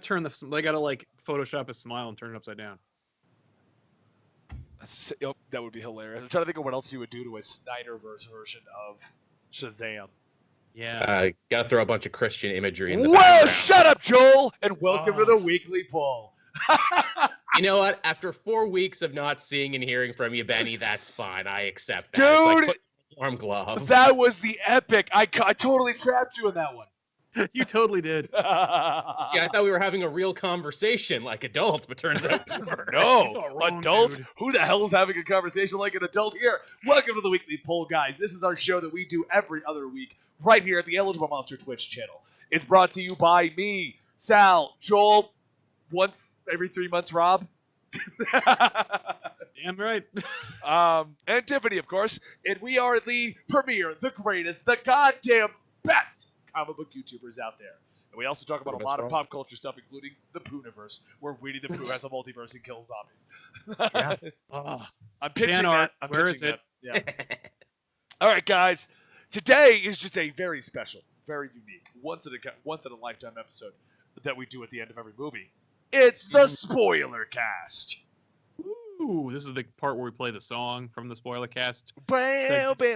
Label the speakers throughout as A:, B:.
A: They gotta like Photoshop a smile and turn it upside down.
B: Yep, that would be hilarious. I'm trying to think of what else you would do to a Snyderverse version of Shazam.
A: Yeah.
C: Gotta throw a bunch of Christian imagery in the
B: Well,
C: background.
B: shut up, Joel, and welcome to the weekly poll.
C: You know what? After 4 weeks of not seeing and hearing from you, Benny, that's fine. I accept that.
B: Dude,
C: it's like putting on a warm glove.
B: That was the epic. I totally trapped you in that one.
A: You totally did.
C: Yeah, I thought we were having a real conversation like adults, but turns out we weren't.
B: No,
A: wrong,
B: adults?
A: dude.
B: Who the hell is having a conversation like an adult here? Welcome to the weekly poll, guys. This is our show that we do every other week right here at the Eligible Monster Twitch channel. It's brought to you by me, Sal, Joel, once every 3 months, Rob.
A: Damn right.
B: And Tiffany, of course. And we are the premier, the greatest, the goddamn best comic book YouTubers out there. And we also talk about a lot of pop culture stuff, including the Pooniverse, where Winnie the Pooh has a multiverse and kills zombies.
A: Yeah. Oh.
B: I'm pitching
A: Fan
B: that.
A: art.
B: I'm
A: Where
B: pitching
A: is it?
B: that. Yeah. All right, guys. Today is just a very special, very unique, once in a lifetime episode that we do at the end of every movie. It's the Spoilercast.
A: Ooh, this is the part where we play the song from the Spoilercast.
B: Spoilercast!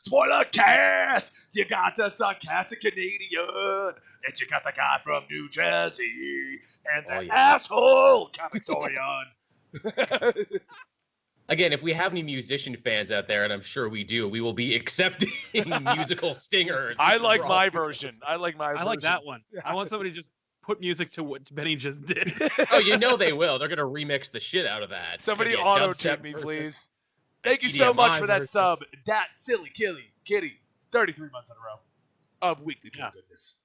B: Spoilercast! You got the sarcastic Canadian, and you got the guy from New Jersey, and the asshole comic historian.
C: Again, if we have any musician fans out there, and I'm sure we do, we will be accepting musical stingers.
B: I like my version. I like
A: that one. I want somebody to just put music to what Benny just did.
C: Oh, you know they will. They're going to remix the shit out of that.
B: Somebody auto-tune me, please. Thank you so much for that sub. That silly kitty. 33 months in a row of weekly goodness.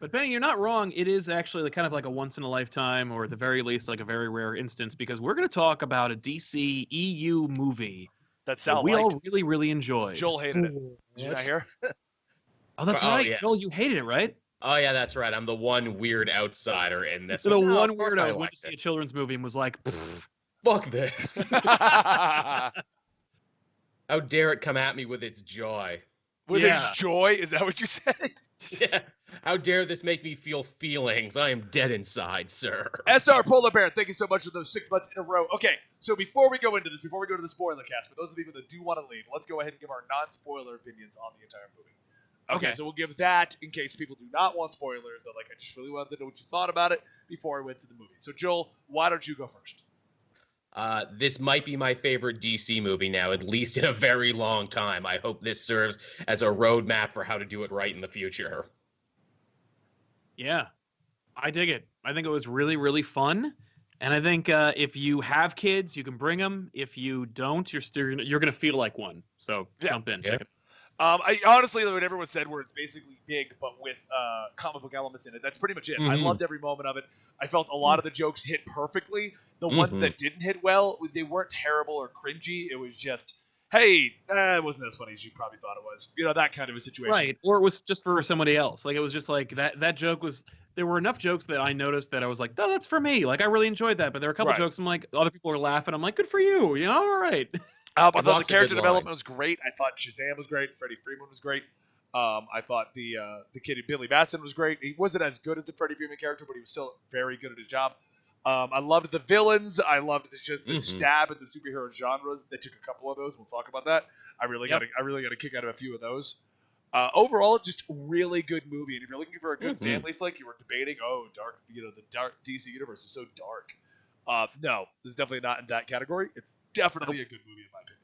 A: But Benny, you're not wrong. It is actually kind of like a once in a lifetime, or at the very least, like a very rare instance, because we're going to talk about a DC EU movie
B: that Sal
A: we
B: liked.
A: all really, really enjoy.
B: Joel hated it. Did you not hear?
A: Oh, that's right. Yeah. Joel, you hated it, right?
C: Oh, yeah, that's right. I'm the one weird outsider in this.
A: So the one weirdo went to see a children's movie and was like,
C: fuck this. How dare it come at me with its joy.
B: With its joy? Is that what you said?
C: Yeah. How dare this make me feel feelings? I am dead inside, sir.
B: SR Polar Bear, thank you so much for those 6 months in a row. Okay, so before we go into this, before we go to the spoiler cast, for those of you that do want to leave, let's go ahead and give our non-spoiler opinions on the entire movie. Okay, so we'll give that in case people do not want spoilers. They're like, I just really wanted to know what you thought about it before I went to the movie. So Joel, why don't you go first?
C: This might be my favorite DC movie now, at least in a very long time. I hope this serves as a roadmap for how to do it right in the future.
A: Yeah, I dig it. I think it was really, really fun. And I think if you have kids, you can bring them. If you don't, you're going to feel like one. So jump in. Check it.
B: I honestly, what everyone said, where it's basically big, but with comic book elements in it. That's pretty much it. I loved every moment of it. I felt a lot of the jokes hit perfectly. The ones that didn't hit well, they weren't terrible or cringy. It was just, hey, it wasn't as funny as you probably thought it was. You know, that kind of a situation.
A: Right. Or it was just for somebody else. Like, it was just like that joke was, there were enough jokes that I noticed that I was like, oh, that's for me. Like, I really enjoyed that. But there were a couple jokes I'm like, other people were laughing. I'm like, good for you. You know, all right.
B: I thought the character development was great. I thought Shazam was great. Freddie Freeman was great. I thought the kid Billy Batson was great. He wasn't as good as the Freddie Freeman character, but he was still very good at his job. I loved the villains. I loved the stab at the superhero genres. They took a couple of those. We'll talk about that. I really got a kick out of a few of those. Overall, just really good movie. And if you're looking for a good family flick, you were debating, dark. You know, the dark DC universe is so dark. No, this is definitely not in that category. It's definitely a good movie in my opinion.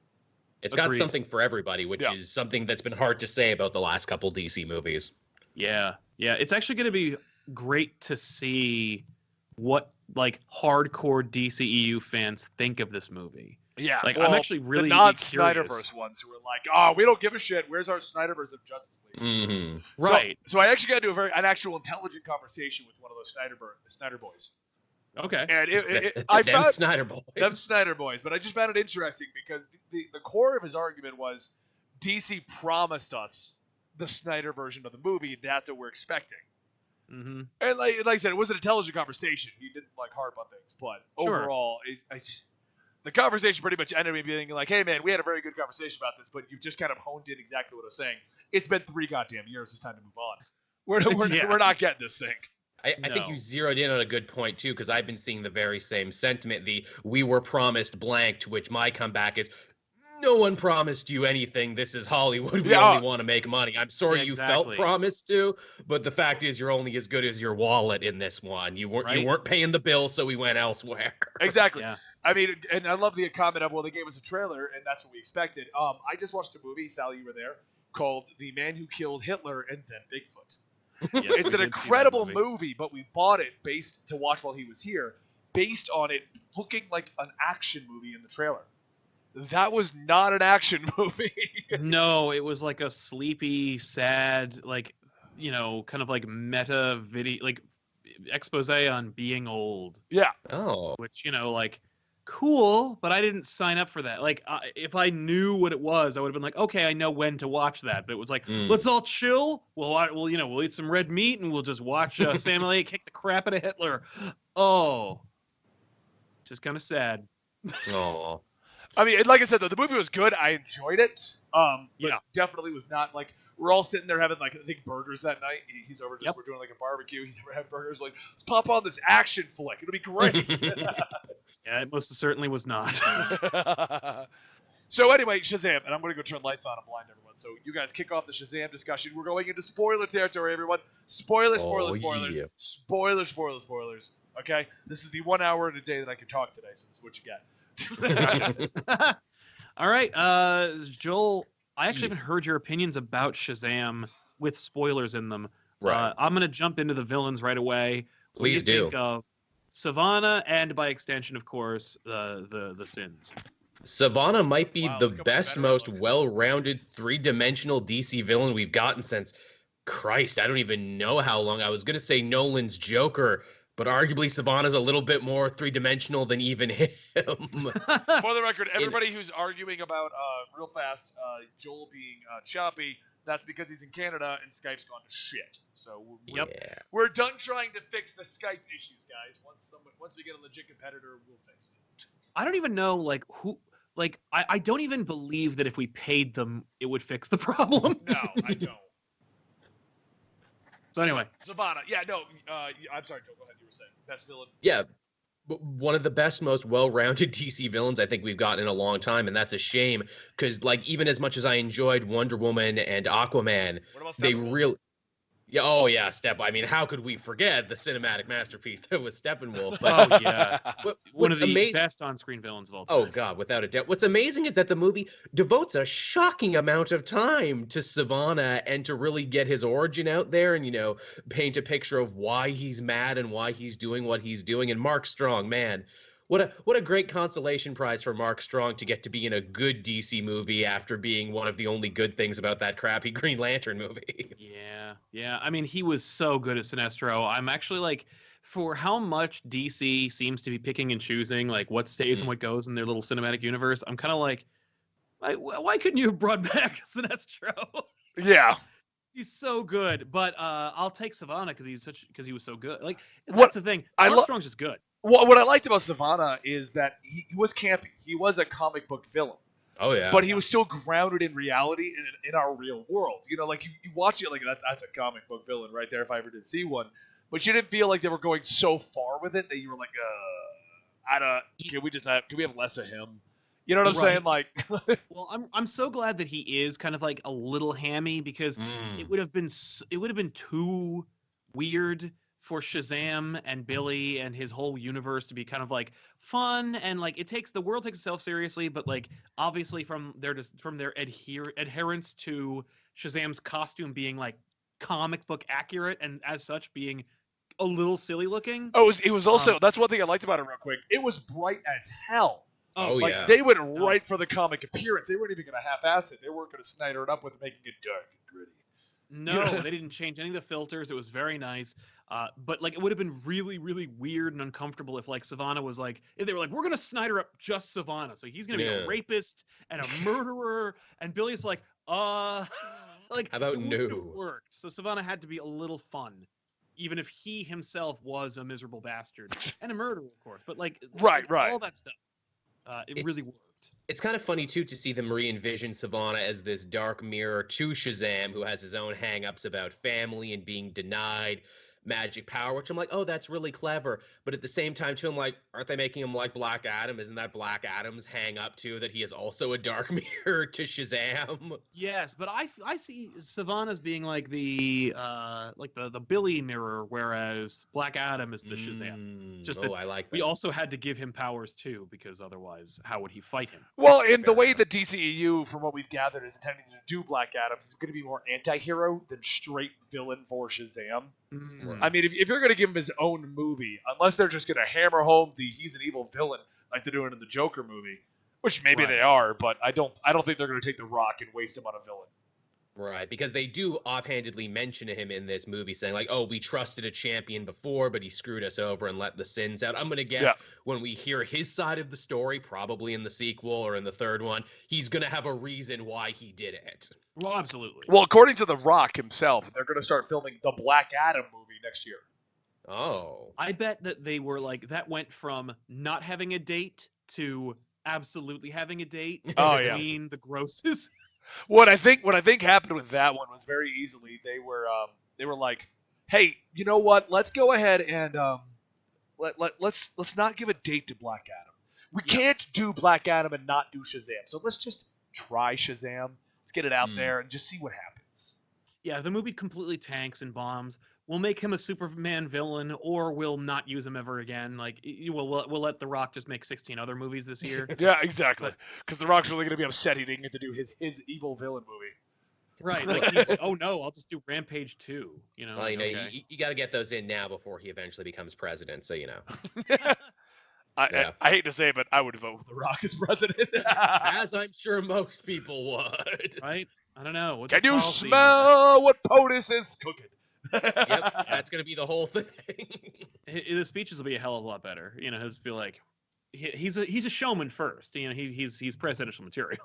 C: It's got something for everybody, which is something that's been hard to say about the last couple DC movies.
A: Yeah. It's actually going to be great to see what like hardcore DCEU fans think of this movie.
B: Yeah,
A: like I'm actually really
B: the non-Snyderverse ones who are like, we don't give a shit. Where's our Snyderverse of Justice League?
A: Right.
B: So I actually got into an actual intelligent conversation with one of those Snyder boys.
A: Okay.
B: And I found
C: Snyder boys.
B: Them Snyder boys, but I just found it interesting because the core of his argument was DC promised us the Snyder version of the movie. That's what we're expecting. And like I said, it was an intelligent conversation. He didn't like harp on things, but overall, the conversation pretty much ended with me being like, hey, man, we had a very good conversation about this, but you've just kind of honed in exactly what I was saying. It's been 3 goddamn years. It's time to move on. We're not getting this thing.
C: I think you zeroed in on a good point, too, because I've been seeing the very same sentiment. We were promised blank, to which my comeback is, no one promised you anything. This is Hollywood. We only want to make money. I'm sorry you felt promised to, but the fact is you're only as good as your wallet in this one. You weren't paying the bill, so we went elsewhere.
B: Exactly. Yeah. I mean, and I love the comment of, well, they gave us a trailer, and that's what we expected. I just watched a movie, Sally, you were there, called The Man Who Killed Hitler and Then Bigfoot. Yes, it's an incredible movie, but we bought it to watch while he was here, based on it looking like an action movie in the trailer. That was not an action movie.
A: No, it was like a sleepy, sad, like, you know, kind of like meta video, like expose on being old.
B: Yeah.
C: Oh.
A: Which, you know, like, cool, but I didn't sign up for that. Like, if I knew what it was, I would have been like, okay, I know when to watch that. But it was like, let's all chill. We'll eat some red meat and we'll just watch Samuel L. kick the crap out of Hitler. Oh. Just kind of sad.
C: Oh.
B: I mean, like I said, though, the movie was good. I enjoyed it. But definitely was not like, we're all sitting there having, like, I think burgers that night. He's over, we're doing like a barbecue. He's over having burgers. Like, let's pop on this action flick. It'll be great.
A: Yeah, it most certainly was not.
B: So anyway, Shazam, and I'm going to go turn lights on and blind everyone. So you guys kick off the Shazam discussion. We're going into spoiler territory, everyone. Spoilers.
C: Yeah.
B: Spoilers. Okay? This is the 1 hour in a day that I can talk today, so that's what you get.
A: All right, Joel, I actually haven't heard your opinions about Shazam with spoilers in them.
C: Right.
A: I'm going to jump into the villains right away.
C: Please do.
A: Think of Savannah and, by extension, of course, the sins.
C: Savannah might be the best, most well-rounded, three-dimensional DC villain we've gotten since, Christ, I don't even know how long. I was going to say Nolan's Joker, but arguably Savannah's a little bit more three-dimensional than even him.
B: For the record, everybody who's arguing about, real fast, Joel being choppy, that's because he's in Canada and Skype's gone to shit. So we're done trying to fix the Skype issues, guys. Once we get a legit competitor, we'll fix it.
A: I don't even know, like, who... Like, I don't even believe that if we paid them, it would fix the problem.
B: No, I don't.
A: So anyway.
B: Savannah. Yeah, no. I'm sorry, Joel. Go ahead. You were saying. Best villain.
C: Yeah. One of the best, most well-rounded DC villains I think we've gotten in a long time, and that's a shame. Because, like, even as much as I enjoyed Wonder Woman and Aquaman, they really... Yeah, oh, yeah, I mean, how could we forget the cinematic masterpiece that was Steppenwolf?
A: But, oh, yeah. One of the best on-screen villains of all time.
C: Oh, God, without a doubt. What's amazing is that the movie devotes a shocking amount of time to Savannah and to really get his origin out there and, you know, paint a picture of why he's mad and why he's doing what he's doing. And Mark Strong, man, what a great consolation prize for Mark Strong to get to be in a good DC movie after being one of the only good things about that crappy Green Lantern movie.
A: Yeah. I mean, he was so good as Sinestro. I'm actually like, for how much DC seems to be picking and choosing, like what stays and what goes in their little cinematic universe, I'm kind of like, why couldn't you have brought back Sinestro?
B: Yeah.
A: He's so good, but I'll take Savannah because he was so good. Like that's the thing. Mark Strong's just good.
B: What I liked about Savannah is that he was campy. He was a comic book villain.
C: Oh, yeah.
B: But he was still grounded in reality in our real world. You know, like you watch it like that's a comic book villain right there if I ever did see one. But you didn't feel like they were going so far with it that you were like, can we have less of him? You know what I'm saying? Like,
A: well, I'm so glad that he is kind of like a little hammy because it would have been too weird for Shazam and Billy and his whole universe to be kind of like fun and like the world takes itself seriously, but like obviously from their adherence to Shazam's costume being like comic book accurate and as such being a little silly looking.
B: Oh, it was also that's one thing I liked about it real quick. It was bright as hell. They went right for the comic appearance. They weren't even going to half-ass it. They weren't going to snider it up with making it dark and gritty.
A: No, they didn't change any of the filters. It was very nice. But like it would have been really, really weird and uncomfortable if like Savannah was like, if they were like, we're gonna Snyder up just Savannah, so he's gonna be a rapist and a murderer, and Billy's like, like
C: how about
A: no? Worked. So Savannah had to be a little fun, even if he himself was a miserable bastard and a murderer, of course. But like,
B: right,
A: all that stuff. It really worked.
C: It's kind of funny, too, to see them re-envision Sivana as this dark mirror to Shazam, who has his own hang-ups about family and being denied magic power, which I'm like, oh, that's really clever. But at the same time, too, I'm like, aren't they making him like Black Adam? Isn't that Black Adam's hang-up, too, that he is also a dark mirror to Shazam?
A: Yes, but I see Savannah's being like the Billy mirror, whereas Black Adam is the Shazam. It's just that
C: I like that.
A: we also had to give him powers too, because otherwise, how would he fight him?
B: Well, in the way the DCEU, from what we've gathered, is intending to do Black Adam, he's going to be more anti-hero than straight villain for Shazam. I mean, if you're going to give him his own movie, unless they're just going to hammer home he's an evil villain like they're doing in the Joker movie, which maybe they are, but I don't think they're going to take The Rock and waste him on a villain.
C: Right, because they do offhandedly mention him in this movie, saying like, "Oh, we trusted a champion before, but he screwed us over and let the sins out." I'm gonna guess when we hear his side of the story, probably in the sequel or in the third one, he's gonna have a reason why he did it.
A: Well, absolutely.
B: Well, according to The Rock himself, they're going to start filming the Black Adam movie next year.
C: Oh,
A: I bet that they were like that went from not having a date to absolutely having a date.
B: Oh yeah,
A: the grosses.
B: What I think happened with that one was very easily they were like, hey, you know what? Let's go ahead and let's not give a date to Black Adam. We can't do Black Adam and not do Shazam. So let's just try Shazam. Let's get it out there and just see what happens.
A: Yeah, the movie completely tanks and bombs. We'll make him a Superman villain, or we'll not use him ever again. Like, we'll let The Rock just make 16 other movies this year.
B: Yeah, exactly. Because The Rock's really going to be upset he didn't get to do his evil villain movie.
A: Right. Like, he's like, oh no, I'll just do Rampage 2. You know.
C: Well, you know,
A: okay.
C: you got to get those in now before he eventually becomes president. So you know.
B: I hate to say it, but I would vote for The Rock as president.
C: As I'm sure most people would.
A: Right? I don't know.
B: Can you smell what POTUS is cooking?
C: Yep, that's gonna be the whole thing.
A: The speeches will be a hell of a lot better. You know, he'll just be like, he's a showman first. You know, he's presidential material.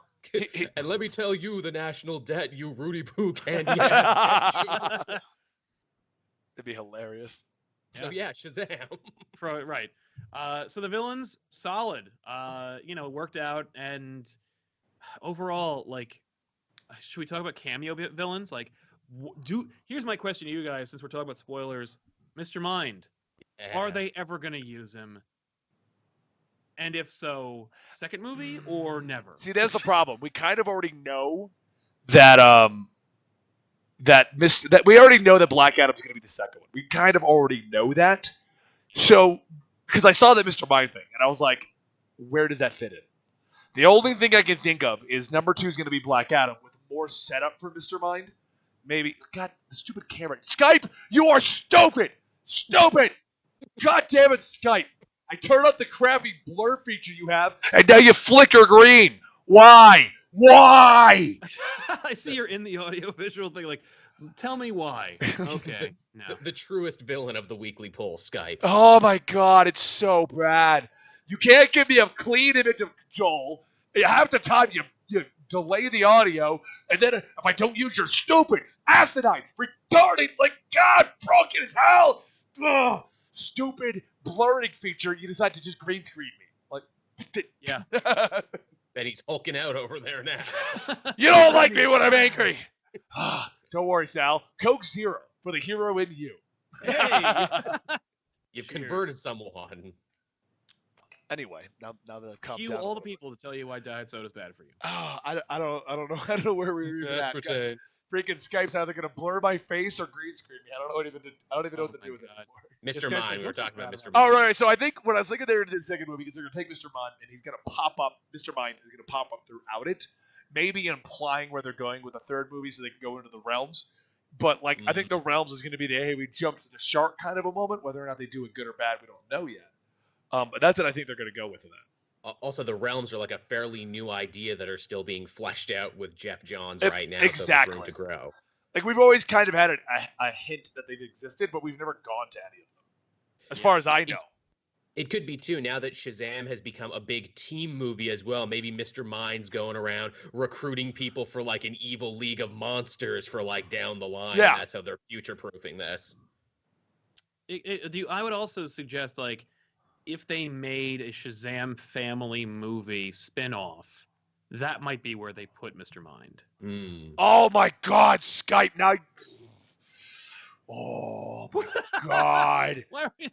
C: And let me tell you, the national debt, you Rudy Poo candy.
B: It'd be hilarious.
C: So yeah, Shazam.
A: Right. So the villains, solid. Worked out, and overall, like, should we talk about cameo villains? Like, here's my question to you guys, since we're talking about spoilers. Mr. Mind, are they ever going to use him? And if so, second movie or never?
B: See, that's the problem. We kind of already know that that we already know that Black Adam's going to be the second one. We kind of already know that. So, because I saw that Mr. Mind thing, and I was like, where does that fit in? The only thing I can think of is number 2 is going to be Black Adam with more setup for Mr. Mind. Maybe. God, the stupid camera. Skype, you are stupid! Stupid! God damn it, Skype. I turned up the crappy blur feature you have, and now you flicker green. Why? Why?
A: I see you're in the audio-visual thing. Like, tell me why. Okay. No.
C: The truest villain of the weekly poll, Skype.
B: Oh my God, it's so bad. You can't give me a clean image of Joel. Half the time you delay the audio, and then if I don't use your stupid, asinine, retarded, like, God, broken as hell, ugh, stupid blurring feature, you decide to just green screen me. Like,
A: yeah.
C: That he's hulking out over there now.
B: You don't like me when I'm angry. Don't worry, Sal. Coke Zero for the hero in you.
A: Hey.
C: You've converted someone.
B: Anyway, now that I've calmed
A: Cue
B: down.
A: all the people to tell you why diet soda's bad for you.
B: I don't know where we were at. Freaking Skype's either gonna blur my face or green screen me. I don't even know what to do with it anymore.
C: Mr. Mind, we were talking about Mr. Mind.
B: All right, so I think when I was looking there in the second movie, they're gonna take Mr. Mind and he's gonna pop up. Mr. Mind is gonna pop up throughout it, maybe implying where they're going with the third movie, so they can go into the realms. But like, I think the realms is gonna be the hey, we jumped to the shark kind of a moment. Whether or not they do it good or bad, we don't know yet. But that's what I think they're going to go with in that.
C: Also, the realms are like a fairly new idea that are still being fleshed out with Jeff Johns right now.
B: Exactly.
C: So there's room to grow.
B: Like, we've always kind of had a hint that they've existed, but we've never gone to any of them, as far as I know.
C: It could be, too, now that Shazam has become a big team movie as well. Maybe Mr. Mind's going around recruiting people for, like, an evil league of monsters for, like, down the line.
B: Yeah.
C: And that's how they're future-proofing this.
A: I would also suggest, like, if they made a Shazam family movie spin-off, that might be where they put Mr. Mind.
B: Oh my God, Skype now. Oh my God.
A: Why are we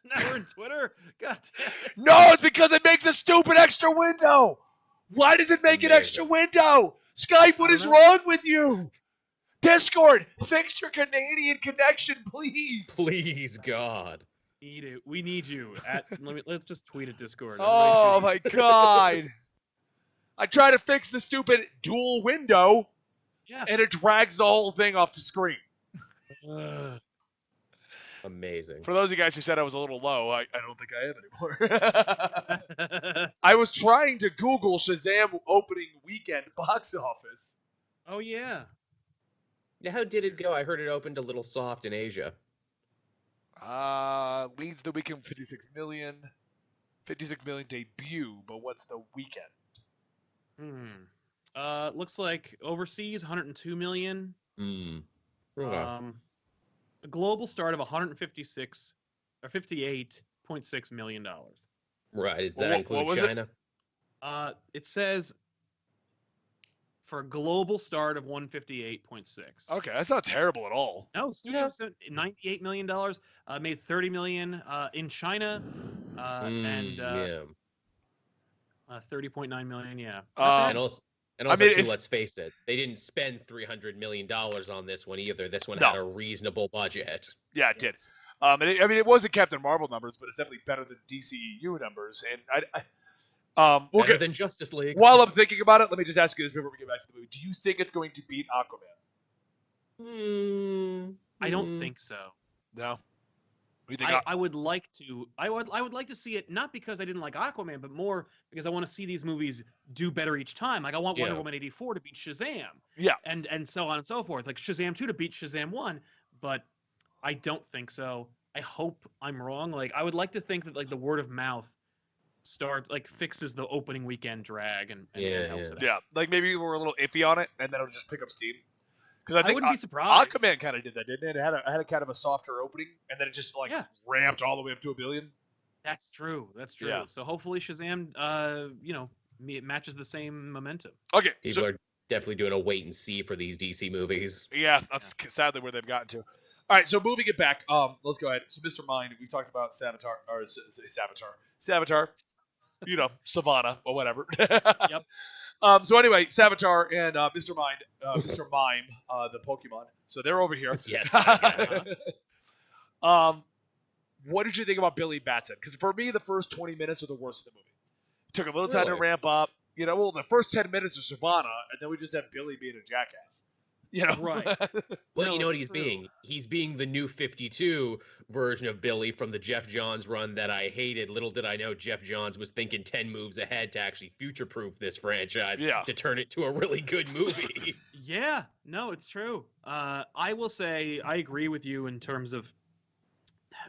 A: now we're in Twitter? God damn it.
B: No, it's because it makes a stupid extra window. Why does it make an extra window? Skype, what is wrong with you? Discord, fix your Canadian connection, please.
C: Please, God.
A: We need you. Let's just tweet at Discord.
B: Oh my God. I try to fix the stupid dual window, and it drags the whole thing off the screen.
C: Amazing.
B: For those of you guys who said I was a little low, I don't think I am anymore. I was trying to Google Shazam opening weekend box office.
A: Oh, yeah.
C: Now, how did it go? I heard it opened a little soft in Asia.
B: Leads the weekend 56 million. 56 million debut, but what's the weekend?
A: Looks like overseas 102 million.
C: Okay.
A: A global start of 156 or 58.6 million dollars.
C: Right. Does that include China?
A: It says for a global start of 158.6.
B: Okay, that's not terrible at all.
A: No, studio $98 million, made $30 million in China, and 30.9 million. Yeah.
C: And also let's face it, they didn't spend $300 million on this one either. This one had a reasonable budget.
B: Yeah, it did. It wasn't Captain Marvel numbers, but it's definitely better than DCEU numbers. And
C: better than Justice League.
B: While I'm thinking about it, let me just ask you this before we get back to the movie. Do you think it's going to beat Aquaman?
A: I don't think so.
B: No. You think
A: I would like to. I would like to see it, not because I didn't like Aquaman, but more because I want to see these movies do better each time. Like I want Wonder Woman 84 to beat Shazam.
B: Yeah.
A: And so on and so forth. Like Shazam 2 to beat Shazam 1, but I don't think so. I hope I'm wrong. Like I would like to think that like the word of mouth fixes the opening weekend drag and helps it out.
B: Yeah, like maybe we're a little iffy on it, and then it'll just pick up steam. Because I think
A: wouldn't be surprised.
B: Aquaman kind of did that, didn't it? It had a kind of a softer opening, and then it just ramped all the way up to $1 billion.
A: That's true.
B: Yeah.
A: So hopefully Shazam, it matches the same momentum.
B: Okay.
C: People are definitely doing a wait and see for these DC movies.
B: Yeah, that's sadly where they've gotten to. All right, so moving it back, let's go ahead. So Mr. Mind, we talked about Savitar. Savannah or whatever.
A: Yep.
B: So anyway, Savitar and Mr. Mind, Mr. Mime, the Pokemon. So they're over here.
C: Yes.
B: What did you think about Billy Batson? Because for me, the first 20 minutes are the worst of the movie. It took a little time to ramp up. The first 10 minutes are Savannah, and then we just have Billy being a jackass.
A: Right.
C: Well, you know what he's being? He's being the new 52 version of Billy from the Jeff Johns run that I hated. Little did I know Jeff Johns was thinking 10 moves ahead to actually future-proof this franchise to turn it to a really good movie.
A: Yeah, no, it's true. I will say I agree with you in terms of,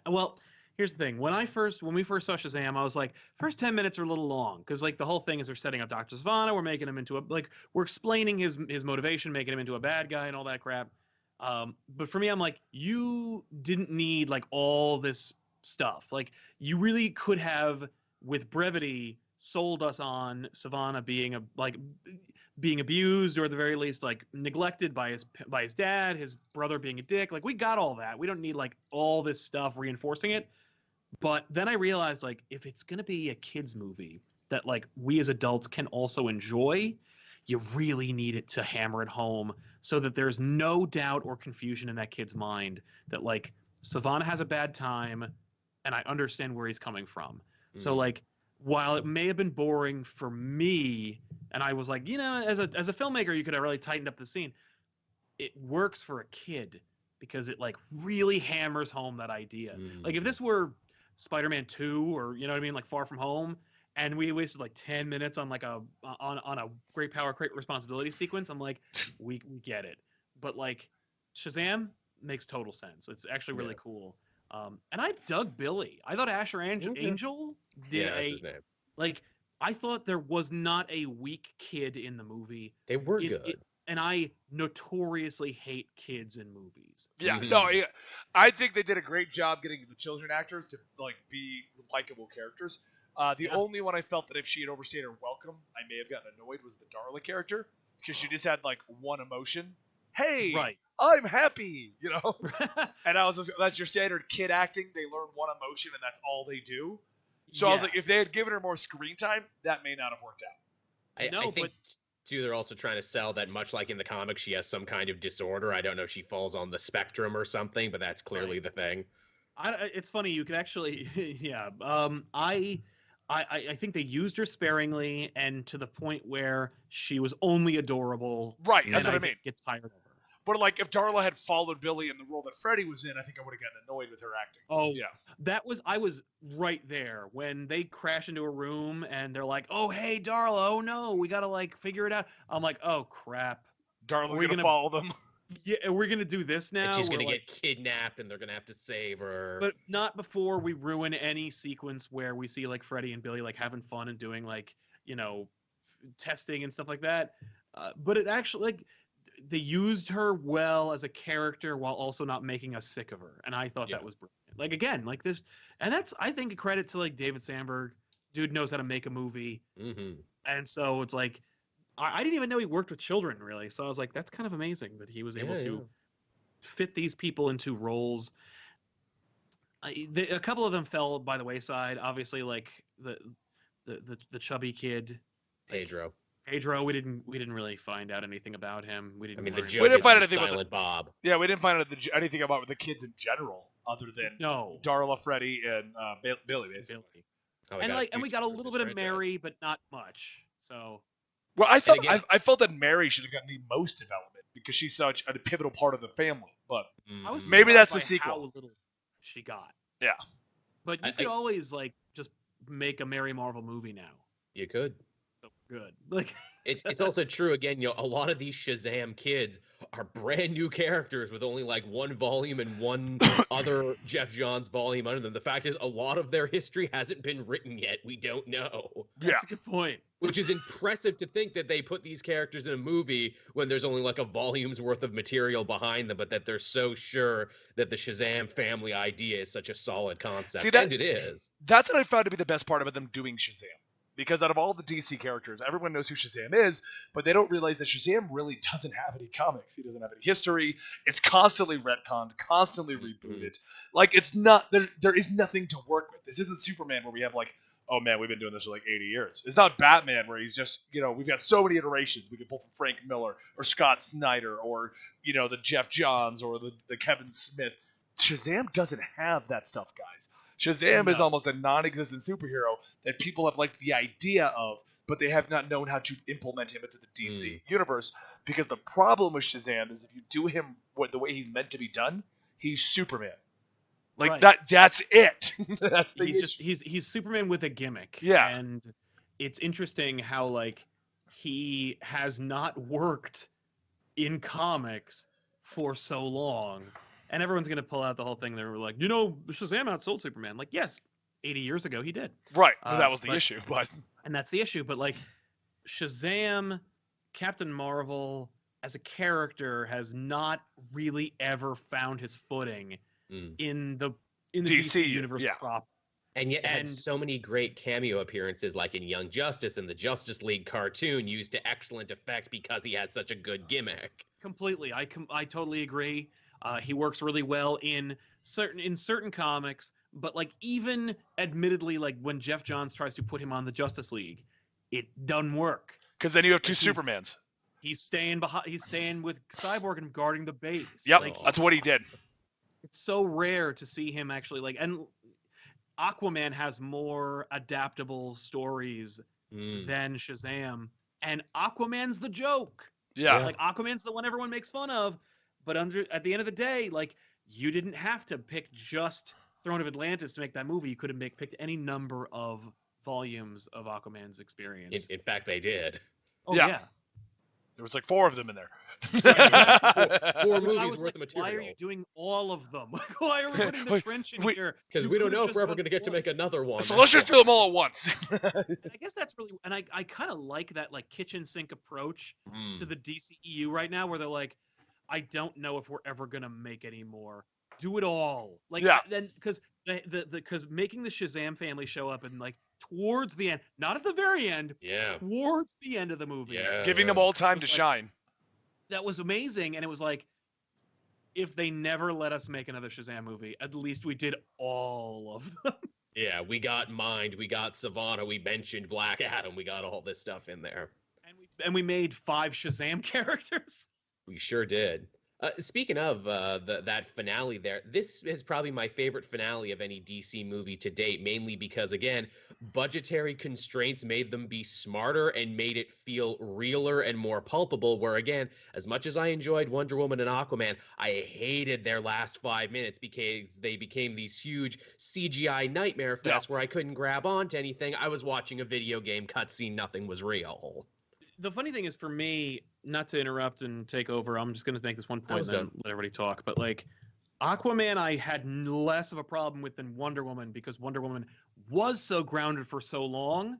A: well, here's the thing. When we first saw Shazam, I was like, first 10 minutes are a little long because like the whole thing is they're setting up Dr. Savannah, we're making him into we're explaining his motivation, making him into a bad guy and all that crap. But for me, I'm like, you didn't need like all this stuff. Like you really could have, with brevity, sold us on Savannah being abused or at the very least like neglected by his dad, his brother being a dick. Like we got all that. We don't need like all this stuff reinforcing it. But then I realized, like, if it's going to be a kid's movie that, like, we as adults can also enjoy, you really need it to hammer it home so that there's no doubt or confusion in that kid's mind that, like, Savannah has a bad time and I understand where he's coming from. So, like, while it may have been boring for me, and I was like, as a filmmaker, you could have really tightened up the scene, it works for a kid because it, like, really hammers home that idea. Like, if this were Spider-Man 2 or like Far From Home, and we wasted like 10 minutes on like on a great power, great responsibility sequence, I'm like, we get it. But like Shazam makes total sense. It's actually really cool. And I dug Billy. I thought Asher Angel did
C: that's his name.
A: Like I thought there was not a weak kid in the movie.
C: They were good.
A: and I notoriously hate kids in movies.
B: Yeah,
C: Mhm.
B: no, yeah. I think they did a great job getting the children actors to like be likable characters. The
A: Yeah.
B: only one I felt that if she had overstayed her welcome, I may have gotten annoyed was the Darla character because she just had like one emotion. Hey,
A: Right.
B: I'm happy, you know. And I was just, that's your standard kid acting. They learn one emotion and that's all they do. So I was like, if they had given her more screen time, that may not have worked out.
C: I think too, they're also trying to sell that much like in the comics, she has some kind of disorder. I don't know if she falls on the spectrum or something, but that's clearly the thing.
A: It's funny. You could actually, yeah. I think they used her sparingly and to the point where she was only adorable.
B: Right,
A: and
B: that's what I mean.
A: Get tired of her.
B: But like, if Darla had followed Billy in the role that Freddy was in, I think I would have gotten annoyed with her acting.
A: Oh,
B: yeah.
A: I was right there when they crash into a room and they're like, "Oh, hey, Darla. Oh no, we gotta like figure it out." I'm like, "Oh crap,
B: Darla's gonna follow them."
A: Yeah, we're gonna do this now.
C: And she's gonna get kidnapped, and they're gonna have to save her.
A: But not before we ruin any sequence where we see like Freddy and Billy like having fun and doing like testing and stuff like that. But it actually like they used her well as a character while also not making us sick of her, and I thought that was brilliant. Like again, like this, and that's I think a credit to like David Sandberg. Dude knows how to make a movie, and so it's like. I didn't even know he worked with children, really. So I was like, that's kind of amazing that he was able to fit these people into roles. A couple of them fell by the wayside. Obviously, like the chubby kid,
C: Pedro.
B: Pedro,
A: we didn't really find out anything about him. We didn't.
C: I mean, the
A: learn
C: joke
B: we didn't find
C: is
B: anything
C: Silent Bob.
B: Yeah, we didn't find out anything about the kids in general, other than Darla, Freddy, and Billy, basically.
A: Billy. Oh, and we got a little bit of Mary, but not much. So.
B: Well, I felt that Mary should have gotten the most development because she's such a pivotal part of the family. But maybe that's the sequel.
A: How little she got.
B: Yeah.
A: But you could always like just make a Mary Marvel movie now.
C: You could.
A: So good. Like
C: it's also true again. A lot of these Shazam kids are brand new characters with only like one volume and one other Jeff Johns volume under them. The fact is, a lot of their history hasn't been written yet. We don't know.
A: That's a good point.
C: Which is impressive to think that they put these characters in a movie when there's only like a volume's worth of material behind them, but that they're so sure that the Shazam family idea is such a solid concept. And it is.
B: That's what I found to be the best part about them doing Shazam. Because out of all the DC characters, everyone knows who Shazam is, but they don't realize that Shazam really doesn't have any comics. He doesn't have any history. It's constantly retconned, constantly rebooted. Like, it's not, there is nothing to work with. This isn't Superman where we have like, oh man, we've been doing this for like 80 years. It's not Batman where he's just, we've got so many iterations. We can pull from Frank Miller or Scott Snyder or, the Jeff Johns or the Kevin Smith. Shazam doesn't have that stuff, guys. Shazam is almost a non-existent superhero that people have liked the idea of, but they have not known how to implement him into the DC universe. Because the problem with Shazam is if you do him the way he's meant to be done, he's Superman. Like that's it. That's the issue.
A: He's Superman with a gimmick.
B: Yeah.
A: And it's interesting how like he has not worked in comics for so long. And everyone's going to pull out the whole thing. They were like, Shazam outsold Superman. Like, yes, 80 years ago he did.
B: Right. That was the issue.
A: And that's the issue. But, like, Shazam, Captain Marvel, as a character, has not really ever found his footing in the DC universe proper.
C: And yet had so many great cameo appearances, like in Young Justice and the Justice League cartoon, used to excellent effect because he has such a good gimmick.
A: Completely. I totally agree. He works really well in certain comics, but like even admittedly, like when Jeff Johns tries to put him on the Justice League, it doesn't work.
B: Because then you have two Supermans.
A: He's staying with Cyborg and guarding the base.
B: Yep, that's what he did.
A: It's so rare to see him actually and Aquaman has more adaptable stories than Shazam, and Aquaman's the joke.
B: Yeah,
A: like Aquaman's the one everyone makes fun of. But at the end of the day, like you didn't have to pick just Throne of Atlantis to make that movie. You could have picked any number of volumes of Aquaman's experience.
C: In fact, they did.
A: Oh yeah.
B: There was like 4 of them in there.
C: Four movies worth of material.
A: Why are you doing all of them? Why are we putting the trench in here?
C: Because we don't know if we're ever going to get to make another one.
B: So let's just do them all at once.
A: And I guess that's really, and I kind of like that like kitchen sink approach to the DCEU right now, where they're like, I don't know if we're ever going to make any more. Do it all. Like, then because because making the Shazam family show up and like towards the end, not at the very end, towards the end of the movie,
B: giving them all time to shine.
A: That was amazing, and it was like, if they never let us make another Shazam movie, at least we did all of them.
C: Yeah, we got Mind, we got Savannah, we mentioned Black Adam, we got all this stuff in there.
A: And we made 5 Shazam characters.
C: We sure did. Speaking of that finale there, this is probably my favorite finale of any DC movie to date, mainly because, again, budgetary constraints made them be smarter and made it feel realer and more palpable, where, again, as much as I enjoyed Wonder Woman and Aquaman, I hated their last 5 minutes because they became these huge CGI nightmare fests where I couldn't grab onto anything. I was watching a video game cutscene, nothing was real.
A: The funny thing is, for me, not to interrupt and take over, I'm just going to make this one point and then let everybody talk. But like, Aquaman, I had less of a problem with than Wonder Woman, because Wonder Woman was so grounded for so long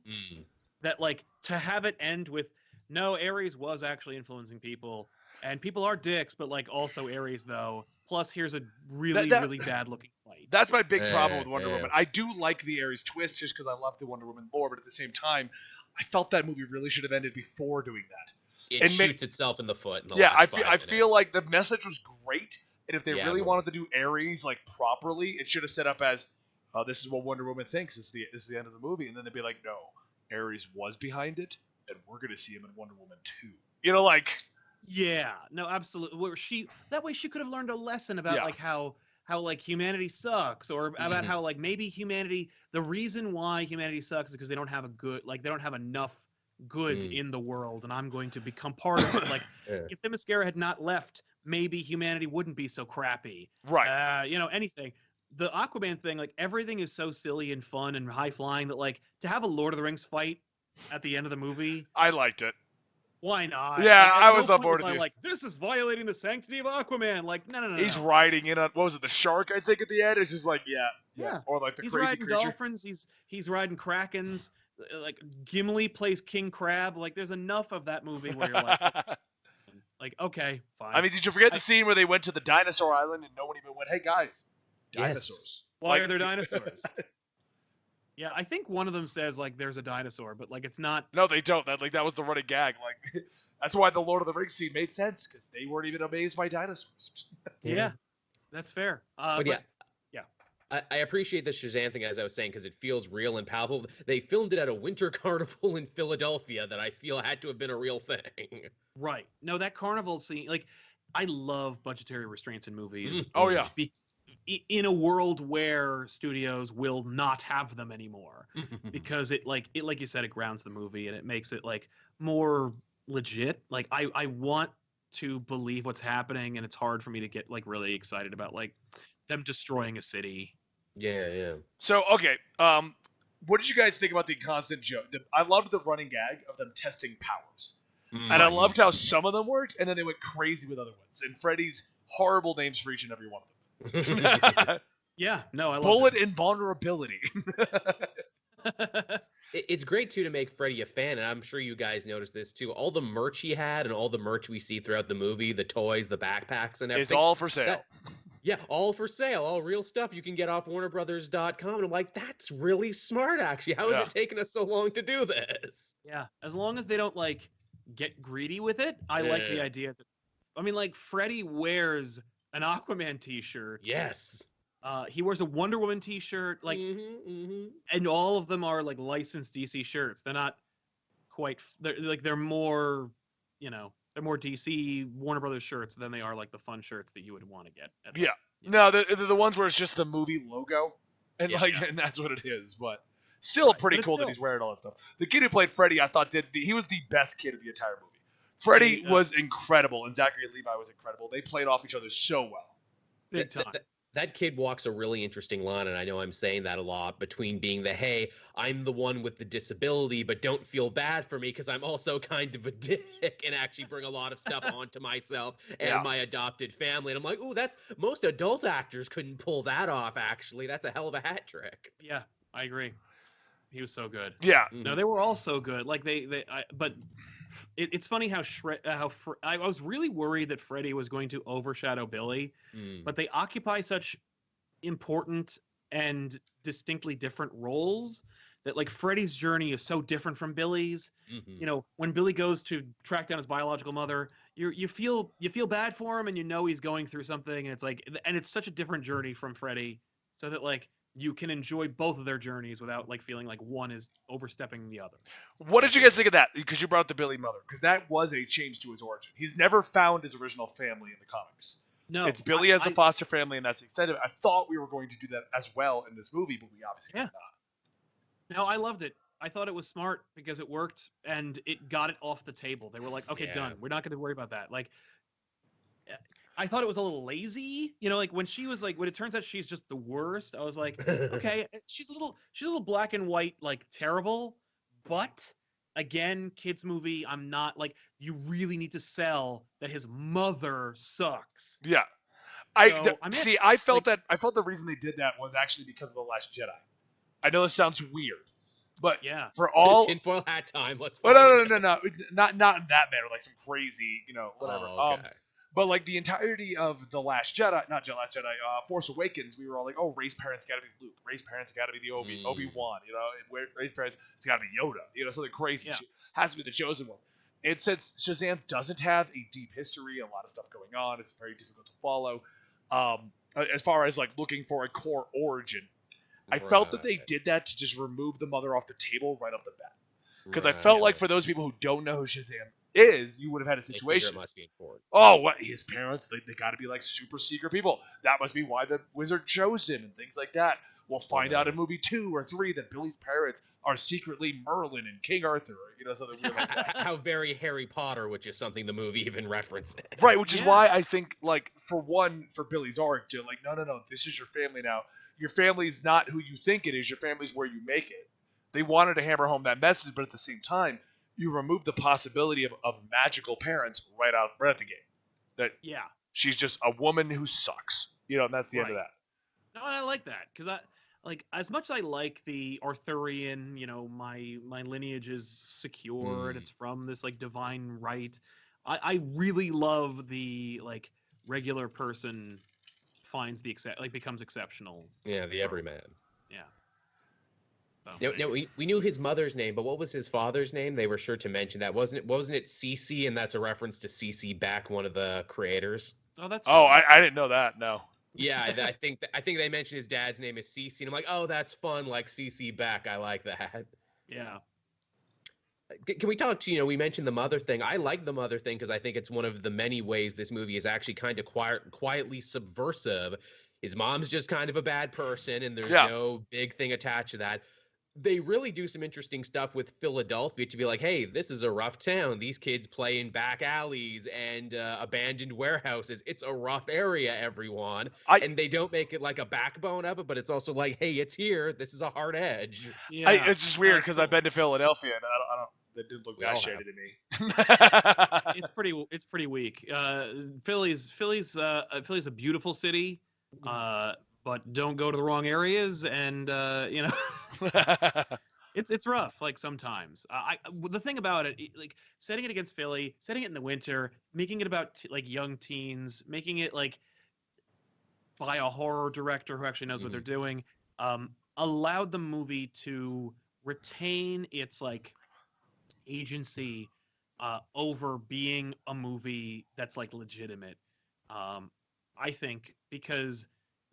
A: that like to have it end with no, Ares was actually influencing people, and people are dicks, but like also Ares though. Plus, here's a really bad looking fight.
B: That's my big problem with Wonder Woman. I do like the Ares twist just because I love the Wonder Woman lore, but at the same time, I felt that movie really should have ended before doing that.
C: It shoots itself in the foot. In the
B: last I feel like the message was great, and if they really wanted to do Ares like properly, it should have set up as, this is what Wonder Woman thinks. This is the end of the movie, and then they'd be like, no, Ares was behind it, and we're gonna see him in Wonder Woman 2. You know, like. Yeah,
A: no, absolutely. Where that way she could have learned a lesson about like how like humanity sucks, or about how like maybe humanity, the reason why humanity sucks is because they don't have they don't have enough good in the world, and I'm going to become part of it. Like if the mascara had not left, maybe humanity wouldn't be so crappy.
B: Right.
A: You know, anything. The Aquaman thing, like everything is so silly and fun and high flying that like to have a Lord of the Rings fight at the end of the movie.
B: I liked it.
A: Why not?
B: Yeah, I was on board with you.
A: Like, this is violating the sanctity of Aquaman. Like, no.
B: He's riding in on, what was it, the shark, I think, at the end? It's just like, yeah. Or like the
A: he's
B: crazy
A: riding
B: creature.
A: Dolphins. He's riding Krakens. Like, Gimli plays King Crab. Like, there's enough of that movie where you're like, okay, fine.
B: I mean, did you forget the scene where they went to the dinosaur island and no one even went, hey, guys, dinosaurs.
A: Why are there dinosaurs? Yeah, I think one of them says like there's a dinosaur, but like it's not.
B: No, they don't. That was the running gag. Like that's why the Lord of the Rings scene made sense, because they weren't even amazed by dinosaurs.
A: Yeah, that's fair.
C: But I appreciate the Shazam thing, as I was saying, because it feels real and palpable. They filmed it at a winter carnival in Philadelphia that I feel had to have been a real thing.
A: Right. No, that carnival scene, like, I love budgetary restraints in movies.
B: Oh yeah.
A: In a world where studios will not have them anymore, because it like you said, it grounds the movie and it makes it like more legit. Like I want to believe what's happening, and it's hard for me to get like really excited about like them destroying a city.
C: Yeah.
B: So okay, what did you guys think about the constant joke? I loved the running gag of them testing powers, and I loved how some of them worked, and then they went crazy with other ones. And Freddy's horrible names for each and every one of them.
A: Yeah, no, I love
B: Bullet invulnerability.
C: It's great too to make Freddy a fan, and I'm sure you guys noticed this too. All the merch he had and all the merch we see throughout the movie, the toys, the backpacks, and everything.
B: It's all for sale.
C: All for sale, all real stuff you can get off WarnerBrothers.com. And I'm like, that's really smart, actually. How has it taken us so long to do this?
A: Yeah, as long as they don't like get greedy with it, I like the idea that. I mean, like Freddy wears an Aquaman t-shirt.
C: Yes.
A: He wears a Wonder Woman t-shirt, like, and all of them are like licensed DC shirts. They're not quite. They're more, they're more DC Warner Brothers shirts than they are like the fun shirts that you would want to get.
B: No, they're the ones where it's just the movie logo, and and that's what it is. But still pretty cool that he's wearing all that stuff. The kid who played Freddy, I thought he was the best kid of the entire movie. Freddy was incredible, and Zachary Levi was incredible. They played off each other so well.
A: Big time.
C: That kid walks a really interesting line, and I know I'm saying that a lot, between being the, hey, I'm the one with the disability, but don't feel bad for me because I'm also kind of a dick and actually bring a lot of stuff onto myself and my adopted family. And I'm like, ooh, that's, most adult actors couldn't pull that off, actually. That's a hell of a hat trick.
A: Yeah, I agree. He was so good.
B: Yeah.
A: No, they were all so good. Like but it's funny how I was really worried that Freddy was going to overshadow Billy, but they occupy such important and distinctly different roles that, like, Freddy's journey is so different from Billy's. You know, when Billy goes to track down his biological mother, you feel bad for him, and you know he's going through something, and it's like, and it's such a different journey from Freddy, so that, like, you can enjoy both of their journeys without, like, feeling like one is overstepping the other.
B: What did you guys think of that? Because you brought up the Billy mother, because that was a change to his origin. He's never found his original family in the comics.
A: No,
B: it's Billy as the foster family, and that's the extent of it. I thought we were going to do that as well in this movie, but we obviously did not.
A: No, I loved it. I thought it was smart because it worked, and it got it off the table. They were like, okay, done. We're not going to worry about that. Like, I thought it was a little lazy, you know, like when she was like, when it turns out she's just the worst, I was like, okay, she's a little black and white, like, terrible, but again, kids movie, I'm not like, you really need to sell that his mother sucks.
B: Yeah. I felt the reason they did that was actually because of The Last Jedi. I know this sounds weird, but for all
C: tinfoil hat time, let's.
B: Well, no, not in that manner, like some crazy, you know, whatever.
C: Oh, okay.
B: But like the entirety of The Last Jedi, not Last Jedi, Force Awakens, we were all like, oh, Rey's parents got to be Luke, Rey's parents got to be the Obi-Wan, you know, Rey's parents, it's got to be Yoda, you know, something crazy. She has to be the chosen one. And since Shazam doesn't have a deep history, a lot of stuff going on, it's very difficult to follow. As far as like looking for a core origin, I felt that they did that to just remove the mother off the table right off the bat. Because I felt like for those people who don't know who Shazam is, you would have had a situation.
C: Must be
B: oh, what? His parents, they got to be like super secret people. That must be why the wizard chose him and things like that. We'll find out in movie 2 or 3 that Billy's parents are secretly Merlin and King Arthur. You know, something weird like that.
C: How very Harry Potter, which is something the movie even references.
B: Right, which is why I think, like, for Billy's arc, to like, no, this is your family now. Your family's not who you think it is. Your family's where you make it. They wanted to hammer home that message, but at the same time, you remove the possibility of magical parents right at the gate. That she's just a woman who sucks. You know, and that's the end of that.
A: No, I like that because I like, as much as I like the Arthurian, you know, my lineage is secure and it's from this like divine right. I really love the like regular person finds the becomes exceptional.
C: Yeah, the everyman.
A: Yeah.
C: No, we knew his mother's name, but what was his father's name? They were sure to mention that. Wasn't it Cece? And that's a reference to Cece Beck, one of the creators.
A: Oh, that's.
B: Oh, I didn't know that. No.
C: Yeah, I think they mentioned his dad's name is Cece, and I'm like, oh, that's fun, like Cece Beck. I like that.
A: Yeah.
C: Can we talk to, you know, we mentioned the mother thing. I like the mother thing because I think it's one of the many ways this movie is actually kind of quietly subversive. His mom's just kind of a bad person, and there's no big thing attached to that. They really do some interesting stuff with Philadelphia to be like, hey, this is a rough town. These kids play in back alleys and abandoned warehouses. It's a rough area, everyone. And they don't make it like a backbone of it, but it's also like, hey, it's here. This is a hard edge.
B: Yeah. It's just weird because I've been to Philadelphia and I don't. That didn't look that shady to
A: me. It's pretty weak. Philly's a beautiful city. But don't go to the wrong areas, and you know, it's rough. Like sometimes, the thing about it, like setting it against Philly, setting it in the winter, making it about like young teens, making it like by a horror director who actually knows what they're doing, allowed the movie to retain its like agency over being a movie that's like legitimate. I think because